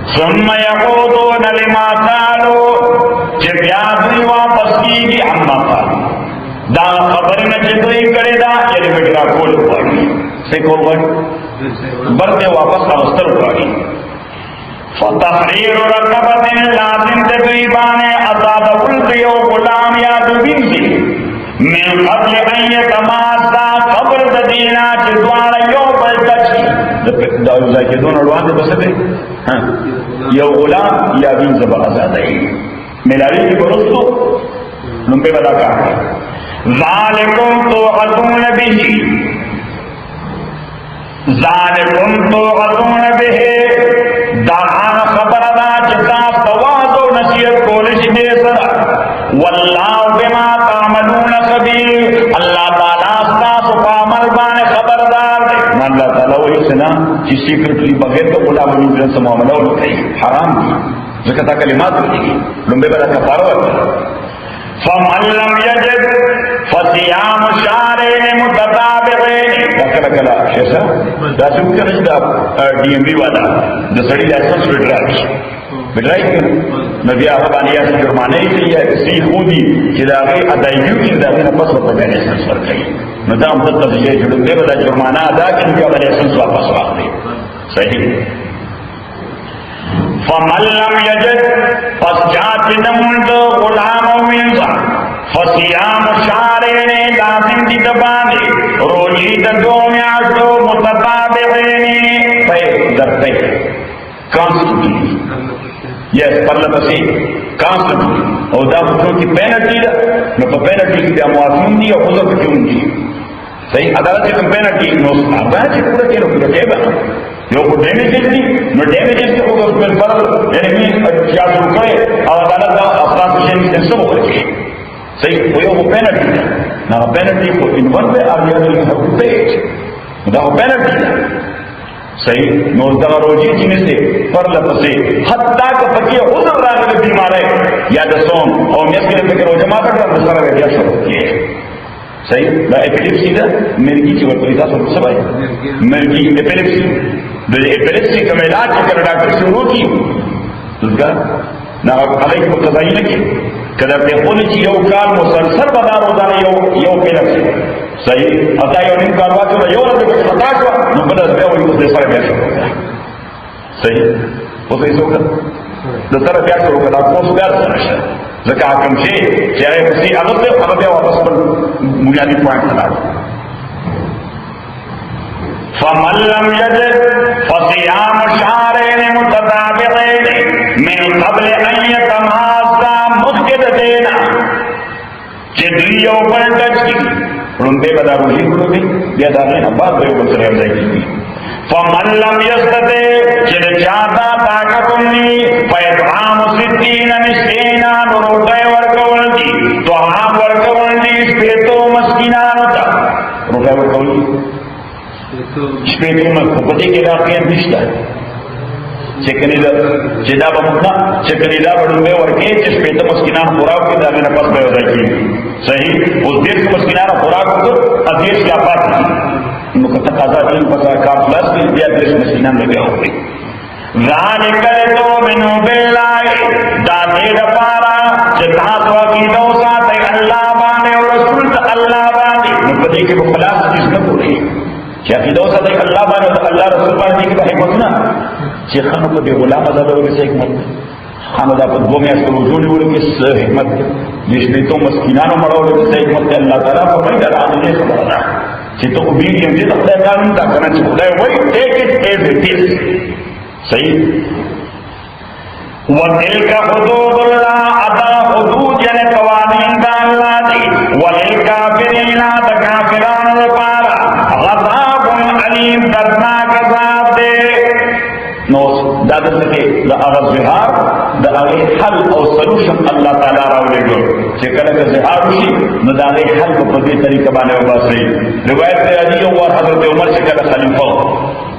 ثم یعودون لما قالوا چه بیادری واپس کیگی اما قالوا دا خبر نہ چتوئی کرے دا یعنی بٹرا کول پاڑی سے کو پاڑی برتے واپس اوستر پاڑی فتحریر رقبت لازم تقریبان ازاد الدیو غلام یا دوبینسی من قبل ان یتماسا قبر دینا چدوار یو بلدچی دا کہ دون اڑوان دے بسدے یو غلام یا بین زبا ازادائی ملاوی کی برستو نمبے بدا کہا ذالکم توعدون به ذالکم توعدون به دا آن خبر دا چتا تواز و نصیحت کولش دے سرا واللہ بما تعملون خبیر اللہ تعالیٰ استاس و عمل بان خبردار دے اللہ تعالیٰ وہی سنا چی سیکرٹلی بغیر تو خدا بنی جن سے معاملہ لکھائی حرام دی زکتا کلمات لکھی لنبے بلا کفارو ہے فمن لم یجد فصیام شہرین متتابعین کلا کلا شیسا دا سوک کنج دا ڈی ایم بی والا دا سڑی لائسنس بٹرائی نبی آقا بانیہ سے جرمانے ہی چاہیے کسی خودی کہ دا غیر ادائیو کی دا غیر پس وقت میں لائسنس پر کئی ندام تد تفجیح جڑوں دے بدا جرمانہ ادا کہ نبی آقا لائسنس واپس واقع دے صحیح فمن لم یجد پس جات نمونڈ غلام و منزا فصیام شہرین لازم دی دبانے روجی دو میاشتو متتابعین پہ درتے کانسٹنٹلی یس پرلا بسی کانسٹنٹلی اور دا بکروں کی پینلٹی دا نو پا پینلٹی کی دا معافون دی اور خضر کیون دی صحیح عدالت سے کم پینلٹی نو سنابا ہے پورا کیلو پورا کیبا یو کو ڈیمیجز دی نو ڈیمیجز کے خود پر فرض یعنی کیا شروع کرے اور عدالت دا افراد شہری سے سب ہو رکھے صحیح وہ یو کو پینلٹی دا نا پینلٹی کو ان ون پہ آگے اگر یہ حکم پیٹ دا کو پینلٹی دا صحیح نو دا روجی چینے سے پر لپسے حتی کہ پکی حضر راگل بیمار ہے یا دا سون اور میس کے لئے روجہ ماتا کرتا دسارا گیا شروع کیے صحیح دا ایپیلیپسی دا مرگی چی ورکلی تا سب سب آئی مرگی ایپیلیپسی دا ایپیلیپسی کا علاج چکر ڈاکٹر شروع کی اس کا نا علیہ کو قضائی نکی کدر تے خونی چی یو کال مسلسل بدار ہو دانا یو پیلیپسی صحیح اتا یو نیم کاروا چولا یو رب کچھ خطا شوا نو بدر بے ولی اس دے سارے بیا شروع کیا صحیح وہ صحیح سو کر دا سارے بیا شروع کر کوس بیار سرشا زکا حکم چھے چاہے کسی عدد دے خطا بیا واپس پر بنیادی پوائنٹ خطا فمن لم یجد فصیام شہرین متتابعین من قبل ان یتماسا مسجد دینا چدریو پر ٹچ کی رنبے بدا روحی کرو گئی بیا داغین عباد بے اوپر سرے افزائی کی فمن لم یستتے چل چاہتا طاقت انہی فیدعام ستین مسکینہ روٹے ورکول دی تو ہم ورکول دی سپیتو مسکینانو تا روٹے ورکول دی سپیتو مسکینہ کے علاقے نشتا چدا بمکنا چکنیلا بڑھوے ورکے سپیتو مسکینان خوراک کی داغین پس بے افزائی کی صحیح اس دیر سے مسکینان خوراک کو ادیر سے آپات کی مکتب آزاد علم پتا کافلاس کی بیا دیر سے مسکینان لگے ہو گئی ذالک لتؤمنوا باللہ دا دیر پارا چتہاں تو عقیدہ ساتھ اللہ بانے اور رسول اللہ بانے نبدی کے بخلاص چیز نہ پوری کہ عقیدہ ساتھ اللہ بانے اور اللہ رسول بانے کی حکمت نا شیخانوں کو بھی غلام آزاد ہوگی سے حکمت خاند آپ دو میں اس کو وجود ہوگی کس حکمت جس نے تو مسکینانوں مڑا ہوگی سے حکمت اللہ تعالیٰ کو بڑی در آدھے سے بڑھا چی تو obedient جی تخدای قانون تا کرنا چی خدای وی take it as it is صحیح وَتِلْكَ حُدُودُ اللَّهِ ادا حدود یعنی قوانین دا اللہ دی وَلِلْكَافِرِينَ دا کافران لپارا غضاب علیم دردناک عذاب دے نوز دادا سکے دا اغا زہار دا اغا حل او سلوشن اللہ تعالیٰ راولے گو چکر اگر زہار ہوشی نو دا اغا حل کو پردی طریقہ بانے وبا صحیح روایت دے علی اور حضرت عمر چکر خلیفہ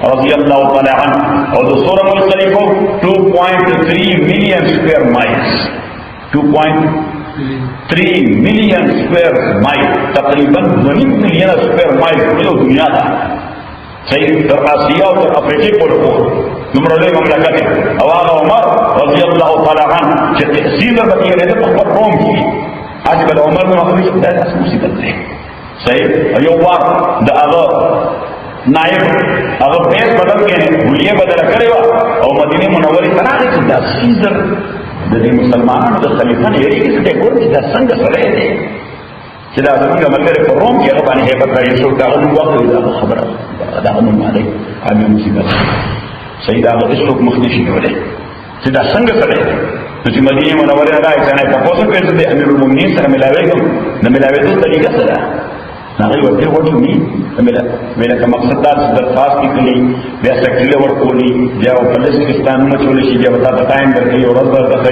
رضی اللہ تعالیٰ عنہ اور دو سورہ ملک خلیفہ 2.3 million square miles 2.3 million square مائل تقریباً 2 ملین سکوئر مائل پورے دنیا دا صحیح تر آسیا او تر افریقې پورې دومره لوی مملکت دی او هغه عمر رضی الله تعالی عنه چې تحصیل ورته یې په خپل روم کې هغه بل عمر نو هغه چې دا مصیبت دی صحیح یو وخت د هغه نائب هغه بیس بدل کړي ولې بدل کړي او مدینه منورې ته راغی چې دا سیزر د دې مسلمانانو د خلیفہ نه یې کې څه ګور چې دا څنګه سره دی چې دا څنګه ملګری په روم کې هغه باندې هیبت راځي څو دا نو وخت دا خبره دا نو مالي هغه مصیبت سید هغه هیڅوک مخ نشي کولای چې دا څنګه سره نو چې مدینه منورې راځي څنګه تاسو کوئ چې امیر المؤمنین سره ملاويږم د ملاويدو طریقه سره هغه ورته وایي مله کوم مقصد دا چې درخواست کړي بیا سکرټری ورکولي بیا په پاکستانونو چولې شي بیا وتا ټایم درکې او ورځ ورته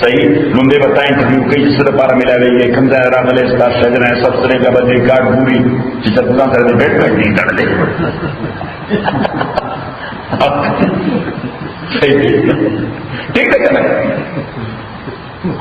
صحیح لومبه بتاین چې کوي چې سره لپاره ملاويږي کوم ځای راغلي ستاسو شجره سب سره کا بدې کارت ګوري چې څنګه سره دې بیٹ پټي کړلې صحیح ٹھیک ہے کنه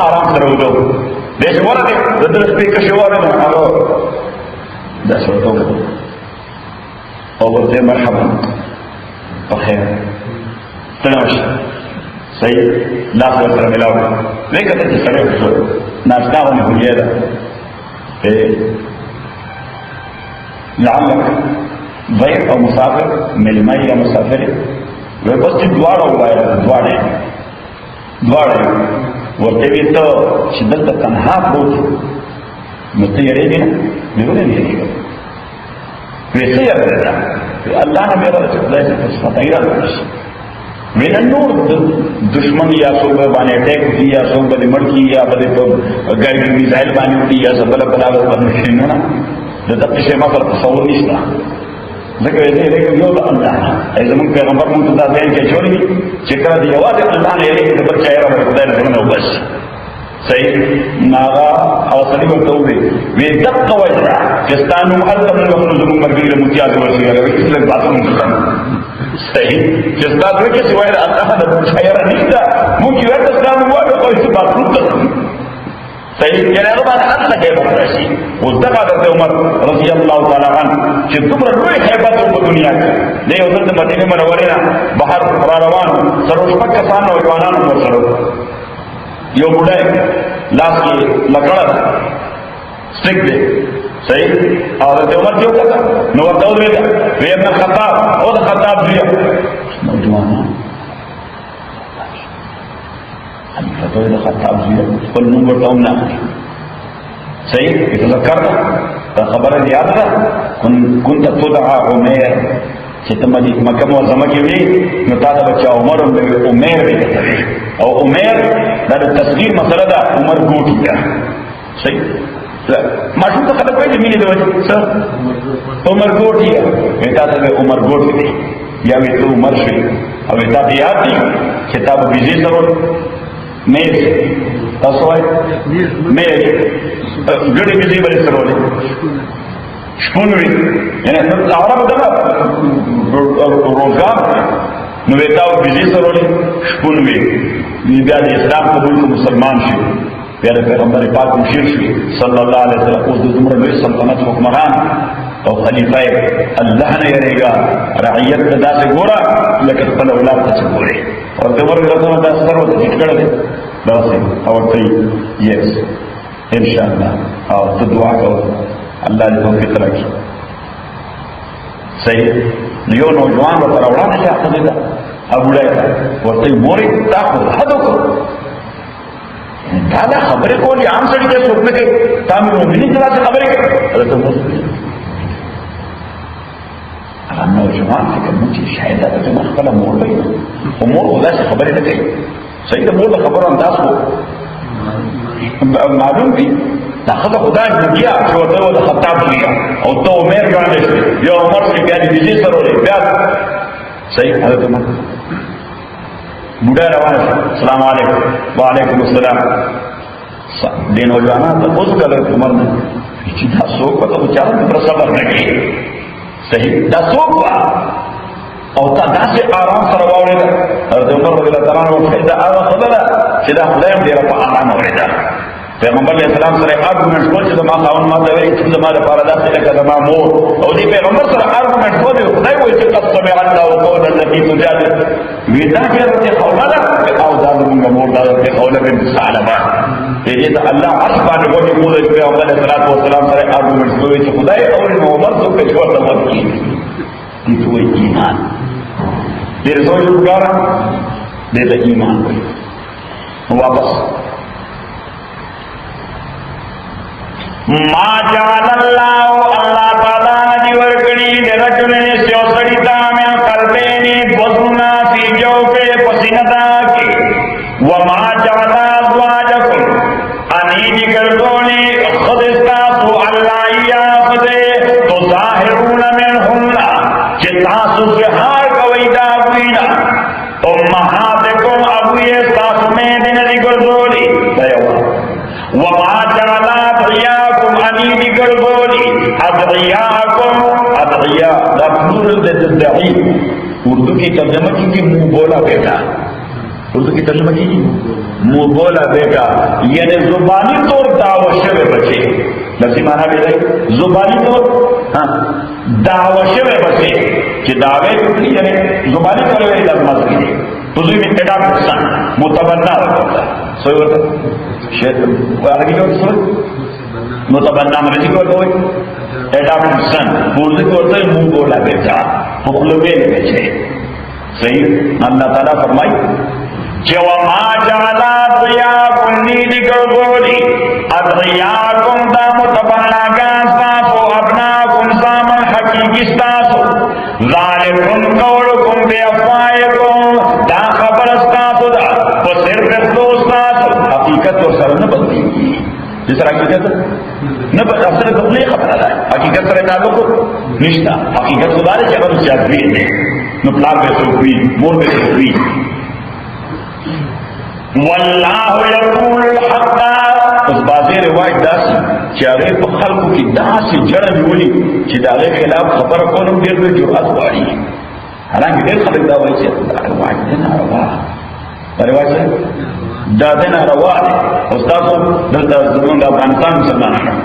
آرام سره وځو دیش ورته د درس په کې شواره نه هغه دا څه وته او ورته مرحبا بخیر تنوش صحیح لا سره ملاو لیکن چې سره وځو ناشتا ونه هویدا لعلك ضيف او مسافر ملمي یا مسافر وې بس دواړه وایي دواړه ورته وی ته چې دلته تنها پروت نو ته یې دې نه نه نه ویسے یاد رہتا اللہ نے میرا فتحیرہ میرا نور دشمن یا صوبہ بانے اٹیک ہوتی یا صوبہ دی مڑکی یا بدے تو گائیڈ میزائل بانے ہوتی یا سبلا بلاغت بدمشین ہونا دقی سے مفر تصور نیستا ذکر ایسے لیکن یو اللہ ایسے من پیغمبر منتظر دین کے چھوڑی چکرہ دی آواز اللہ نے ایک بچہ ایرہ میں خدای نظرنے ہو بس صحیح ناغا حوصلی بلتوبے وی دق وجہ جستانو علم نفر زمون مرگی لمتیاز ورسی اگر اس لئے باتوں منتظر صحیح جستان دوئے کے سوائے اللہ نے بچہ ایرہ نہیں تھا ممکی ویٹ استانو والا کوئی سے بات منتظر صحیح یعنی اغبان اللہ حیبت رشی اس دقا درد عمر رضی اللہ تعالیٰ عنہ کہ تمہر روی حیبت ہو دنیا کی لے حضرت مدینہ منورینا بہر راروان سروش پک کسان نوجوانان پر سرو یو بڑھائی لاس کی لکڑا سٹک دے صحیح حضرت عمر کیوں کہتا نور دود میں وی ابن خطاب خود خطاب دیا نوجوانان فتوى الخطاب زيادة كل نمبر تومنا صحيح يتذكرنا فخبر اليادة كنت تدعى عمير ستمدي مكة موزمة كيوي نتاتا بچا عمر عمير بكتبه او عمير دا التصغير مسألة دا عمر گوٹی دا صحيح ما شو تخلق بيجي ميني دو سر عمر گوٹی نتاتا بي عمر گوٹی دي یا وی تو عمر شوی او نتاتا یاد دی کتاب بیزی سرول میز تاسو وای میز ګډې بیزی بلې سرولې شپونوي یعنی عرب دغه روزګار نو وتاو بیزی سرولې شپونوي بیا د اسلام قبول کو مسلمان شي بیا د پیغمبر پاک مشیر شي صلی الله علیه وسلم اوس د عمر لوی سلطنت حکمران او خلیفہ اللہ نے یریگا رعیت دا سے گورا لیکن خپل اولاد ته ګوري او د ورګ راځو دا سره د ټکړه ده دا سه او ته یس ان شاء الله او ته دعا کوو الله دې توفیق راکړي صحیح نو یو نوجوان په راوړانه کې اخته ده ابو ډای ورته موري تاسو هدو کو دا خبره کولی عام سړي ته څوک نه کوي تاسو مؤمنین ته خبره کوي ته مو نوجوان فکر مو چې شاید دا ته خپل مور وي او مور خدا څخه خبرې نه کوي صحیح ده مور د خبرو انداز معلوم دي دا خبره خدای دنیا چې ورته د خطاب دی او ته عمر باندې یو عمر چې بیا دې سره ورې بیا صحیح حضرت عمر بوډا روان السلام علیکم وعلیکم السلام دین نوجوانا ته اوس کله عمر نه چې دا څوک په بچا پر صبر نه کوي صحیح دا څوک او تا داسې آرام سره واورېده حضرت عمر رضی الله تعالی عنہ دا هغه خبره چې دا خدای ډېره په آرام اورېده پیغمبر علیہ السلام سره آرګومنټ کول چې زما خاوند ما ته وایي چې زما لپاره داسې لکه زما مور او دې پیغمبر سره آرګومنټ کول خدای وایي چې قد سمع الله قول التي تجادل ودا چې حضرت خوله او دا زموږ مور دا حضرت خوله بنت ثعلبه دې ته الله عرش باندې وایي موږ پیغمبر علیہ السلام سره آرګومنټ کوي چې خدای او عمر څو په څور د وخت کې دې وایي ایمان دې رسول ګار دې ته ایمان وایي واپس ما جعل الله تعالی دی ورکړي د رجلین سیو سړیتا مې قلبینی بوزنا فی جوفه پسیندا کی وما جعل ازواجکم انی دی ګرځولې خدستا تو الله یا خدای تو ظاهرون منهن چې تاسو زهار کوي دا وینا امهاتکم ابوی تاسو مې دې نه ګرځولې وما جعل ادعیاکم انی دی ګرځولې ادعیاکم ادعیا دا پلورل د دعی اردو کی ترجمه کیږي منہ بولا بیٹا اردو کی ترجمه کیږي منہ بولا بیٹا یعنی زبانی طور دعوی شوه بچے لفظی معنی به دی زبانی طور دعوی شوه بچے چې دعوی کوي یعنی زبانی طور یې لازم دی تزوی من اداب حسن متبنا ہوتا سوئی ہوتا شیط آگے جو ہوتا سوئی متبنا مرجی کو ہوتا ہوئی اداب حسن بولنے کو ہوتا ہے منہ بولا بیٹا مخلوبین بیچے صحیح اللہ تعالیٰ فرمائی کہ وما جعلا ادعیاکم نیدی گرگولی ادعیاکم دا متبنا گانستاسو ابناکم سامن حقیقی ستاسو ذالکم قولکم بی افوائکم دا خبر استاسو دا وہ صرف اخلو استاسو حقیقت اور سر نہ بدلی جس طرح حقیقت نہ بدلی اصل بدلی خبر ہے حقیقت سر تعلق نشتا حقیقت خدا نے چاہتا اس جادوی ہے نو پلاک بے سوکوی مور بے سوکوی واللہ یقول الحق اس بازی روایت داسی چاہے پا خلقو کی داسی جڑن جولی چی داغے خلاف خبر کونم دیر دیر جرات واری حالانکہ دیر خلق داوائی چی روایت دینا روا روایت سے دا دینا روا دے استاسو دلتا زمان دا افغانستان مسلمان شا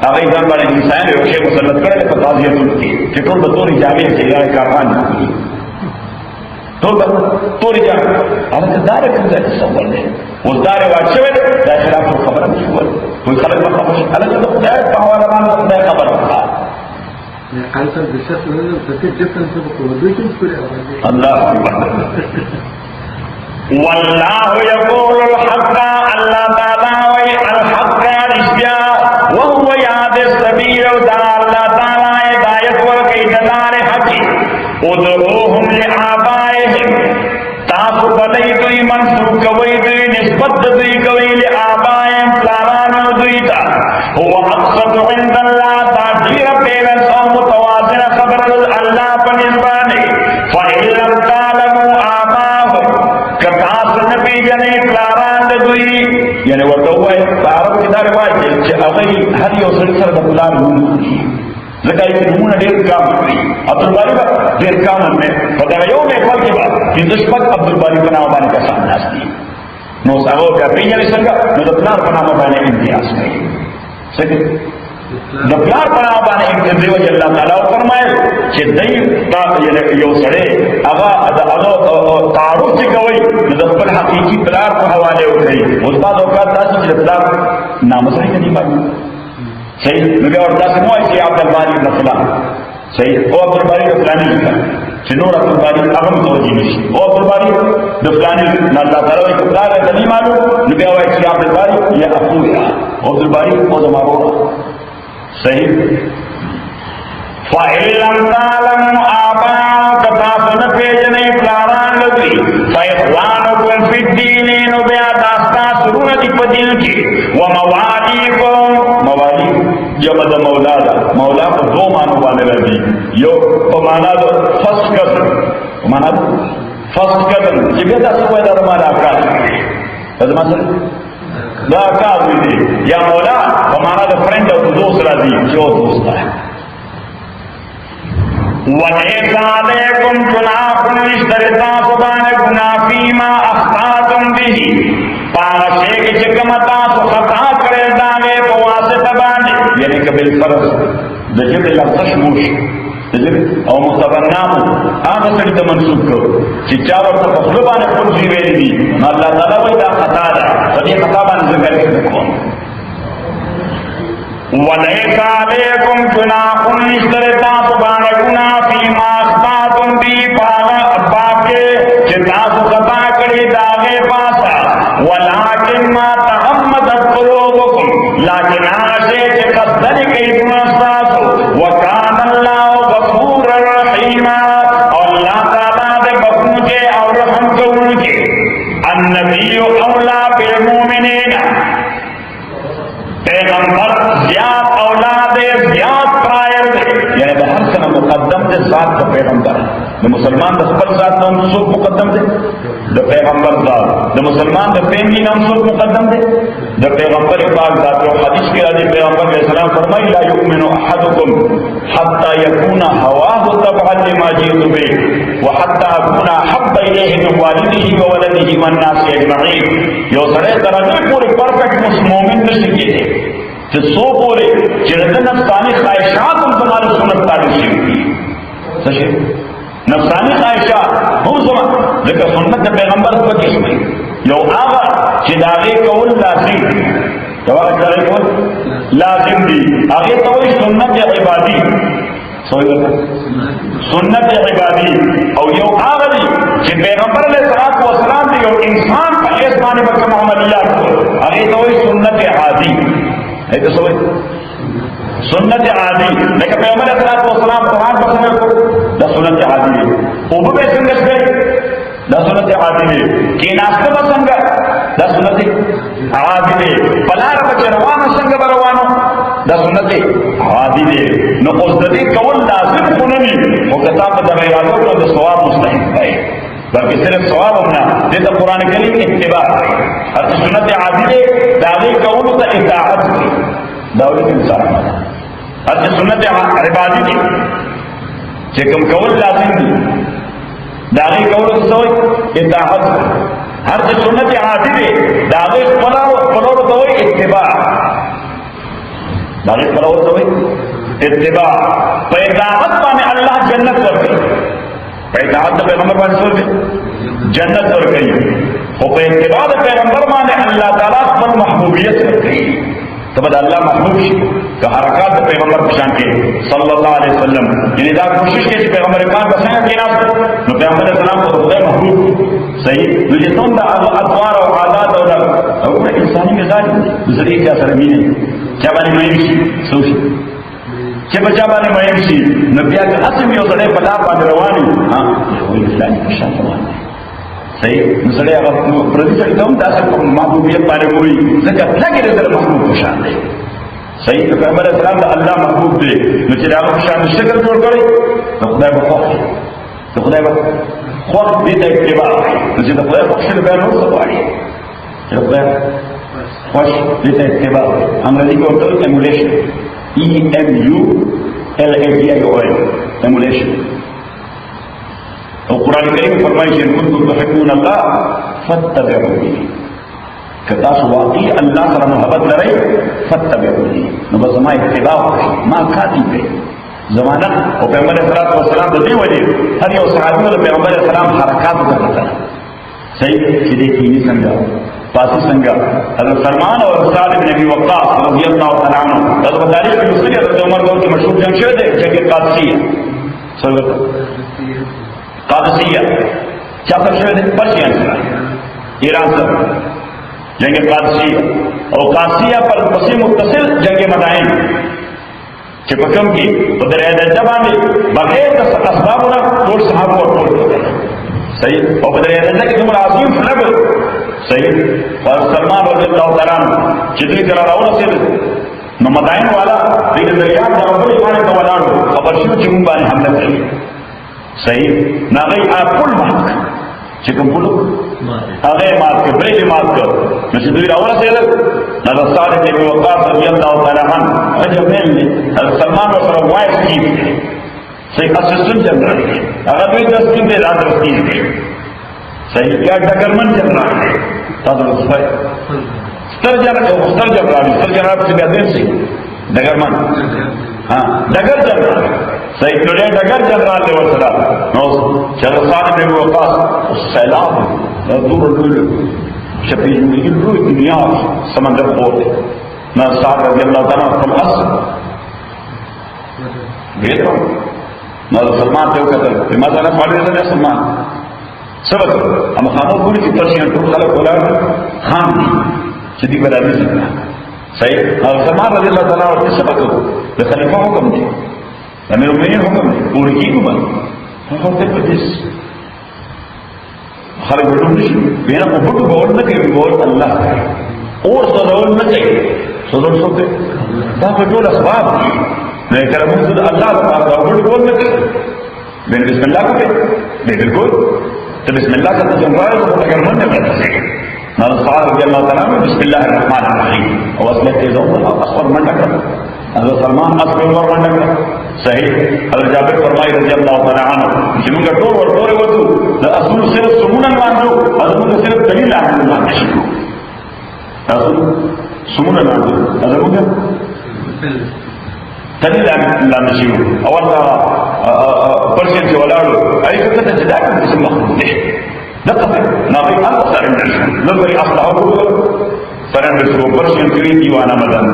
آغای دان بارے انسان ہے وشے مسلط کرے پا تازیت کی چی طول بطوری جاگے چی یای کارخان کی توری جان حالانکہ دار کنزا تصور دے اس دار واجشوے دا خلاف خبر مشہور کوئی خلق میں خبر حالانکہ تو خدای پاوالا مانا خدای خبر رکھا قالتا بشخص لنا فكيف جفن سبق وديكم كل اللہ واللہ یقول الحق اللہ تعالی وی الحق رشدیا وهو یاد السبیل دا اللہ تعالی ہدایت ورکی دلار حقی ادعوهم لآبائهم تاسو بدئی دوی منصوب کوئی دوی نسبت دوی کوئی لآبائهم پلارانو دوی تا هو اقصد عند اللہ تاثیر پیلن او متوازن خبر اللہ پنزبانی فإن لم تعلموا آباهم کتاس نبی جنی پلاران دوی یعنی ورطوئے پلاران کی دار روایت چه اغی ہر یو سلسل دا پلار ہوئی ذکر یہ نمونہ دیر کامل ہوئی عبدالباری با دیر کامل میں فتح یوم اقبال کے بعد کہ دشپت عبدالباری بنا مبانے کا سامنے آستی نو ساگو کیا پینیا نہیں سنگا نو دپنار بنا مبانے امتیاز میں صحیح د پلار پنا باندې دیو چې الله تعالی فرمایل چې دای یو سړی هغه تعارف چې کوي د خپل حقيقي پلار په حواله وکړي اوس بعد اوقات تاسو چې پلار نام سره کوي باندې صحیح نو بیا ورته مو چې عبد الباری بن فلان صحیح او عبد الباری بن فلان چې نور عبد الباری هغه متوجي نشي او عبد الباری د فلان نه الله تعالی کو پلار ته نه معلوم نو بیا وایي چې عبد الباری یا اخویا عبد الباری او زمارو صحیح فَإِن لَّمْ تَعْلَمُوا آبَاءَكُمْ فَتَعْلَمُونَ فِيهِ پلاران لدی فَإِخْوَانُكُمْ فِي الدِّينِ نو بیا داستا سرونه دی په دین کې وَمَوَالِيكُمْ موالي جمع د مولا دا مولا په دوه معنی باندې راځي یو په معنا د فسقت معنا فسقت چې بیا تاسو وایي دا معنا کار دا مطلب دا کار دی یا مولا په معنا د فرند او دوست راځي جو دوست ده وَلَيْسَ عَلَيْكُمْ جُنَاحٌ اشْتَرِطَا سُبْحَانَ گُناہ فِيمَا أَخْطَأْتُمْ بِهِ پاغشے کی چکمتا سو خطا کرے داغے بواسطہ باندې یعنی کہ بالفرض د جبل لفظ او مستبنام هغه سړي ته منسوب کړو چې چا ورته په خپل باندې خپل ځای ویلي دي نو الله تعالی وایي دا خطا ده په دې خطا باندې ذکر کوم وَلَيْسَ عَلَيْكُمْ جُنَاحٌ اشْتَرِطَا سُبْحَانَ گُنَاہ فِيمَا أَخْطَأْتُمْ بِهِ باقي چې تاسو خطا کړی داغه پاسا ولكن ما تحمدت قلوبكم لكن هغه چې قصد کوي تاسو وكان الله غفورا رحيما الله تعالی دې بخښونکي او رحم کوونکي النبي اولى بالمؤمنين پیغمبر زیاد اولاد زیاد پرایر دے یعنی دا ہر سنہ مقدم دے ذات کا پیغمبر دا مسلمان دا خپل ذات نام سوک مقدم دے دا پیغمبر ذات دا مسلمان دا فیملی نام سوک مقدم دے دا پیغمبر پاک ذات جو حدیث کی راضی پیغمبر علیہ السلام فرمائی لا یؤمن احدکم حتی یکون ہواہ تبعا لما جئت به وحتی اکون حب الیہ من والده وولده والناس اجمعین یو سڑے درجے پورے پرفیکٹ مومن نشی کے دے کہ سو پورے جردن نفسانی خواہشات ہم زمان سنت تعلیم شیئے سشے نفسانی خواہشات ہم زمان لیکن سنت پیغمبر کو کس میں یو آغا چداغے کول لازم جواب چداغے کول لازم دی آگے توی سنت عبادی سنت عبادی او یو آغا دی کہ پیغمبر علیہ السلام دی یو انسان پر ایسمانی بکم عملیات کو آگے توی سنت عادی ایسا سوئی سنت عادی لیکن پیغمبر علیہ السلام قرآن پسند کو دا سنت عادی ہے اوپر پہ سنگس گئے دا سنت عادی ہے کی ناستے پسند دا سنت عادی ہے پلار بچے روانو سنگ بروانو دا سنت عادی ہے نو قصدی کول لازم کننی وکتاب دا غیراتو کو دا ثواب مستحق ہے بلکہ صرف ثواب ہونا دیتا قرآن کریم اتباع ہے ہر سنت عادی ہے داغی کولو تا اطاعت ہے داولی انسان ہر سنت عبادی ہے چکم کول لازم دی داغی کولو سوئی اطاعت ہے ہر سنت عادی ہے داغی قلور سوئی اتباع داغی قلور سوئی اتباع پہ اطاعت پانے اللہ جنت کر گئی پیغمبر پیغمبر باندې سوچ جنت ورکړي او په اتباع د پیغمبر باندې الله تعالی خپل محبوبیت ورکړي تبد الله محبوب شي که حرکات د پیغمبر په شان کې صلی الله علیه وسلم یعنی دا کوشش کوي چې پیغمبر پاک په څنګه کې ناس نو پیغمبر اسلام په خدای محبوب صحیح نو چې څنګه د اطوار او عادات او انساني مزاج زری کا سره مینه چا باندې مې شي سوچ چې بچا باندې مهم شي نو بیا که اسم یو سړی په لار باندې رواني ها وایي اسلامي په شان روان دی صحیح نو سړی هغه پردي سړی ته هم داسې په محبوبیت باندې وایي ځکه لږې د محبوب په شان دی صحیح نو پیغمبر اسلام د الله محبوب دی نو چې د هغه په شان شکل جوړ کړی نو خدای به خوښ نو خدای به خوښ دې ته اتباع نو چې د خدای خوښ شي بیا نور څه غواړي چې خدای خوښ دې ته اتباع انګریزي کې ورته وایي ایمولیشن EMULATION emulation تو قرآن کریم فرمائش ان کنتم تحبون اللہ فاتبعونی که تاسو واقعي الله سره محبت لرئ فتبعوني نو بس زما اتباع وکړئ ما کاتی کړئ زمانہ او پیغمبر صلی الله علیه وسلم د دې وجه هر یو صحابي د پیغمبر اسلام حرکات وکړل صحیح چې دې کینی څنګه پاسي څنګه حضرت سلمان او سعد بن ابي وقاص رضی الله تعالی عنہ د تاریخ کې مسلم حضرت عمر دور کې مشهور جنگ شوی دی جنگ قادسیه څنګه قادسیه چا پر شوی دی پرشیان سره ایران سره جنگ قادسیه او قادسیه پر پسې متصل جنگ مدائن چې په کوم کې په دریا د ځبانې بغیر د اسبابونو ټول صحابه ورټول کړل صحیح او په دریا د ځکه کوم عظیم فلب صحیح او سلمان رضی الله تعالی عنہ چې دوی کرا راورسېد نو مدائن والا دې دریا د ربل باندې ولاړو خبر شو چې موږ باندې حمله کوي صحیح ناغي اپل مات چې کوم بولو هغه مات کې برې مات کړ نو چې دوی راورسېد نو سعد بن ابي وقاص رضی الله تعالی عنہ رجب نه سلمان سره وایس کی صحیح اسسټنټ جنرال هغه دوی د سپین د راځ رسېږي صحیح یا ډګرمن جنرال تاسو وایي ستر جنرال چې بیا دین سي ډګرمن ها ډګر جنرال صحیح ټولې ډګر جنرال دی ورسره نو چې سعد بن ابي وقاص سیلاب دور شپې جوړېږي لوی دنیا سمندر پورته نو سعد رضی الله تعالی عنہ خپل اصل بیرته نو سلمان ته وکتل په ما ځان په اړه نه سلمان سبق اما خانو کولی چې پرشین ټول خلک ولاړ خان چې دی برابر څنګه صحیح او سلمان رضی الله تعالی عنہ سبق د خلیفہ حکم دی امیر المؤمنین حکم دی ورکی کوم هغه ته پدیس خلک ورته نشي بیا په بوت ګور نه کوي ګور الله اور سره نه کوي سره څه دا په ټول اسباب نه کړم چې الله تعالی په بوت ګور نه کوي بسم الله کوي بالکل ته بسم الله ته جنرال ته اگر من نه کوي نو صاحب رضی الله تعالی عنہ بسم الله الرحمن الرحیم او اصله ته زو اصفر من نه حضرت سلمان اصفر ور من نه صحیح حضرت جابر فرمایي رضی الله تعالی عنہ چې موږ ټول ورته وته د اصول صرف سمونه مانو او موږ صرف دلیل احمد الله نشو تاسو سمونه مانو دا موږ دلیل احمد الله نشو اول دا پرشین چې ولاړو اړیکه ته چې دا کوم څه مخکې ده دغه نه وي هغه سره نو لږ اصلاحو سره نشو پرشین کې دیوانه مدن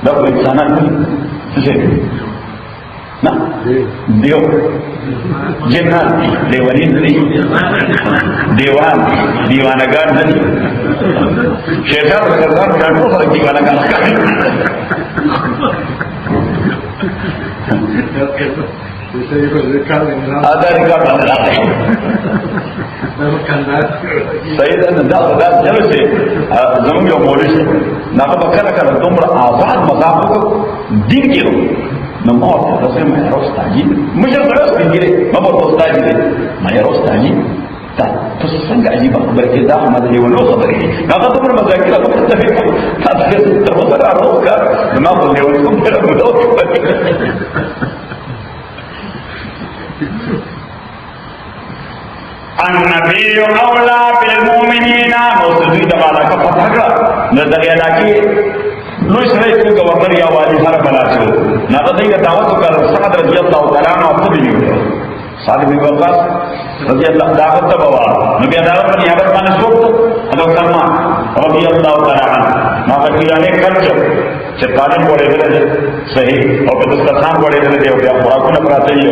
دا په انسانان څه نه دیو جنات دیوانین دی دیوان دیوانګان نه شیطان ورګردان ټول سره دیوانګان کوي هذا ریکارډ راځي سیدنا دا جلسه زموږ یو مولوی نه په کله کله دومره آزاد مذهب دین کې نو ما ورته مې راستاجي مشر درس کېږي ما ورته راستاجي ما یې راستاجي تاسو څنګه عجیب خبره کې دا ما دې ولو خبرې هغه دومره مذاکره کوي تاسو ته سره راوکړه ما په دې ولو النبي اولى بالمؤمنين موجود دغه کا پتہ کړه نو دغه علاقې لوی سره یو گورنر یا والی سره بلاشو نه د دې دعوت وکړ سعد رضی الله تعالی عنہ په دې ویل سعد بن وقاص رضی الله دعوت ته بوا نو بیا دعوت باندې هغه باندې شوت حضرت سلمان رضی الله تعالی عنہ ما کړي خرچ چې قانون وړي دي صحیح او په دسترخوان وړي دي او بیا خوراکونه پراته دي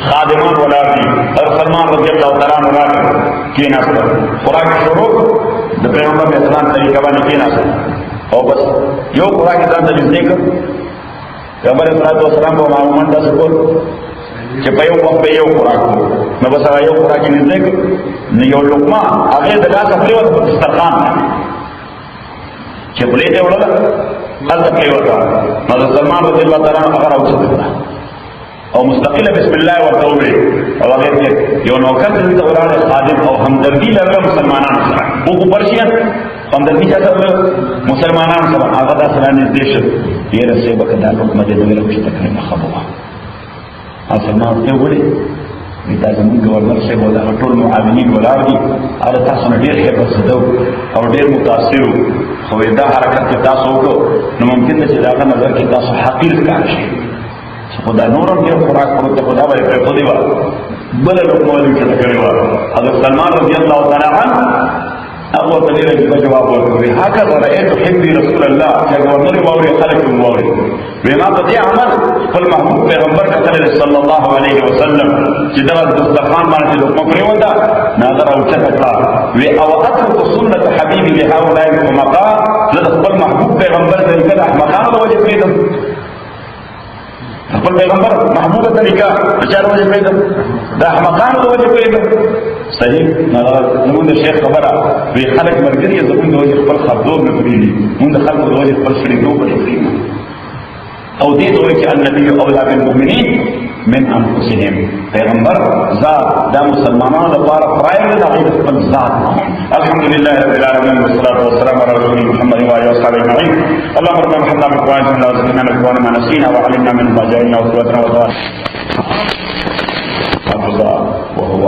خادمان ولاړ دي حضرت سلمان رضی الله تعالی عنہ راغی کېناسته خوراک شروع د پیغمبر اسلام طریقه باندې کېناسته او بس یو خوراک ځان ته دې کړ پیغمبر اسلام په معلومات تاسو کول چې په یو وخت یو خوراک نو بس یو خوراک یې دې کړ نو یو لقمه هغه د لاس په یو دسترخوان چې بلې ته وړل هذا كيوتا هذا سلمان رضي الله تعالى عنه هغه راوځي او مستقله بسم الله ورته او هغه یو نوکر دې ته ولاړ خادم او همدردی لري مسلمانانو سره او پرشین همدردی سره مسلمانانو سره هغه د سره نږدې شو یې رسې بکدا حکم دې دغه لپاره تکریم خبره سلمان ته وړي دا زموږ گورنر صاحب او دغه ټول معاونین ولاړ دي هغه تاسو نه ډېر خبر زده او ډېر متاثر خو دا حرکت چې تاسو وکړو نو ممکن ده چې د هغه نظر کې تاسو حقیر ښکار شي چې خو دا نور هم ډېر خوراک پروت خو دا به یې پرېښودې وه بله لقمه ولې ورته کړې وه حضرت سلمان رضی الله تعالی عنه هغه ورته ډېر عجیبه جواب ورکړی هکذا رأیت حبي رسول الله چې ګورنر یې واوري خلک یې واوري وی ما په دې عمل خپل محبوب پیغمبر کتلی صلی الله علیه وسلم چې دغه دسترخوان باندې چې لقمه پرېوته نو هغه راوچته کړه وی او اترک سنت حبیبي لهؤلاء الحمقاء زه د خپل محبوب پیغمبر طریقه د احمقانو د وجې پرېږدم خپل پیغمبر محبوبه طریقه د چا د وجې پرېږدم د احمقانو د وجې پرېږدم صحیح زمونږ د شیخ خبره وی خلک ملګري یې زمونږ د وجې خپل خبرور نه پرېږدي مونږ د خلکو د وجې خپل سړیتوب نه پرېږدو او دې ته وایي چې النبي اولا بالمؤمنین من انفسهم پیغمبر ذات دا مسلمانانو لپاره پرایم دی د هغوی د خپل ذات الحمد لله رب العالمین والصلاة والسلام على رسول محمد وآله وصحبه اجمعین اللهم ربنا ارحمنا بالقرآن جميعا وزدنا من القرآن ما نسينا وعلمنا منه ما جهلنا وقوتنا وضعنا وهو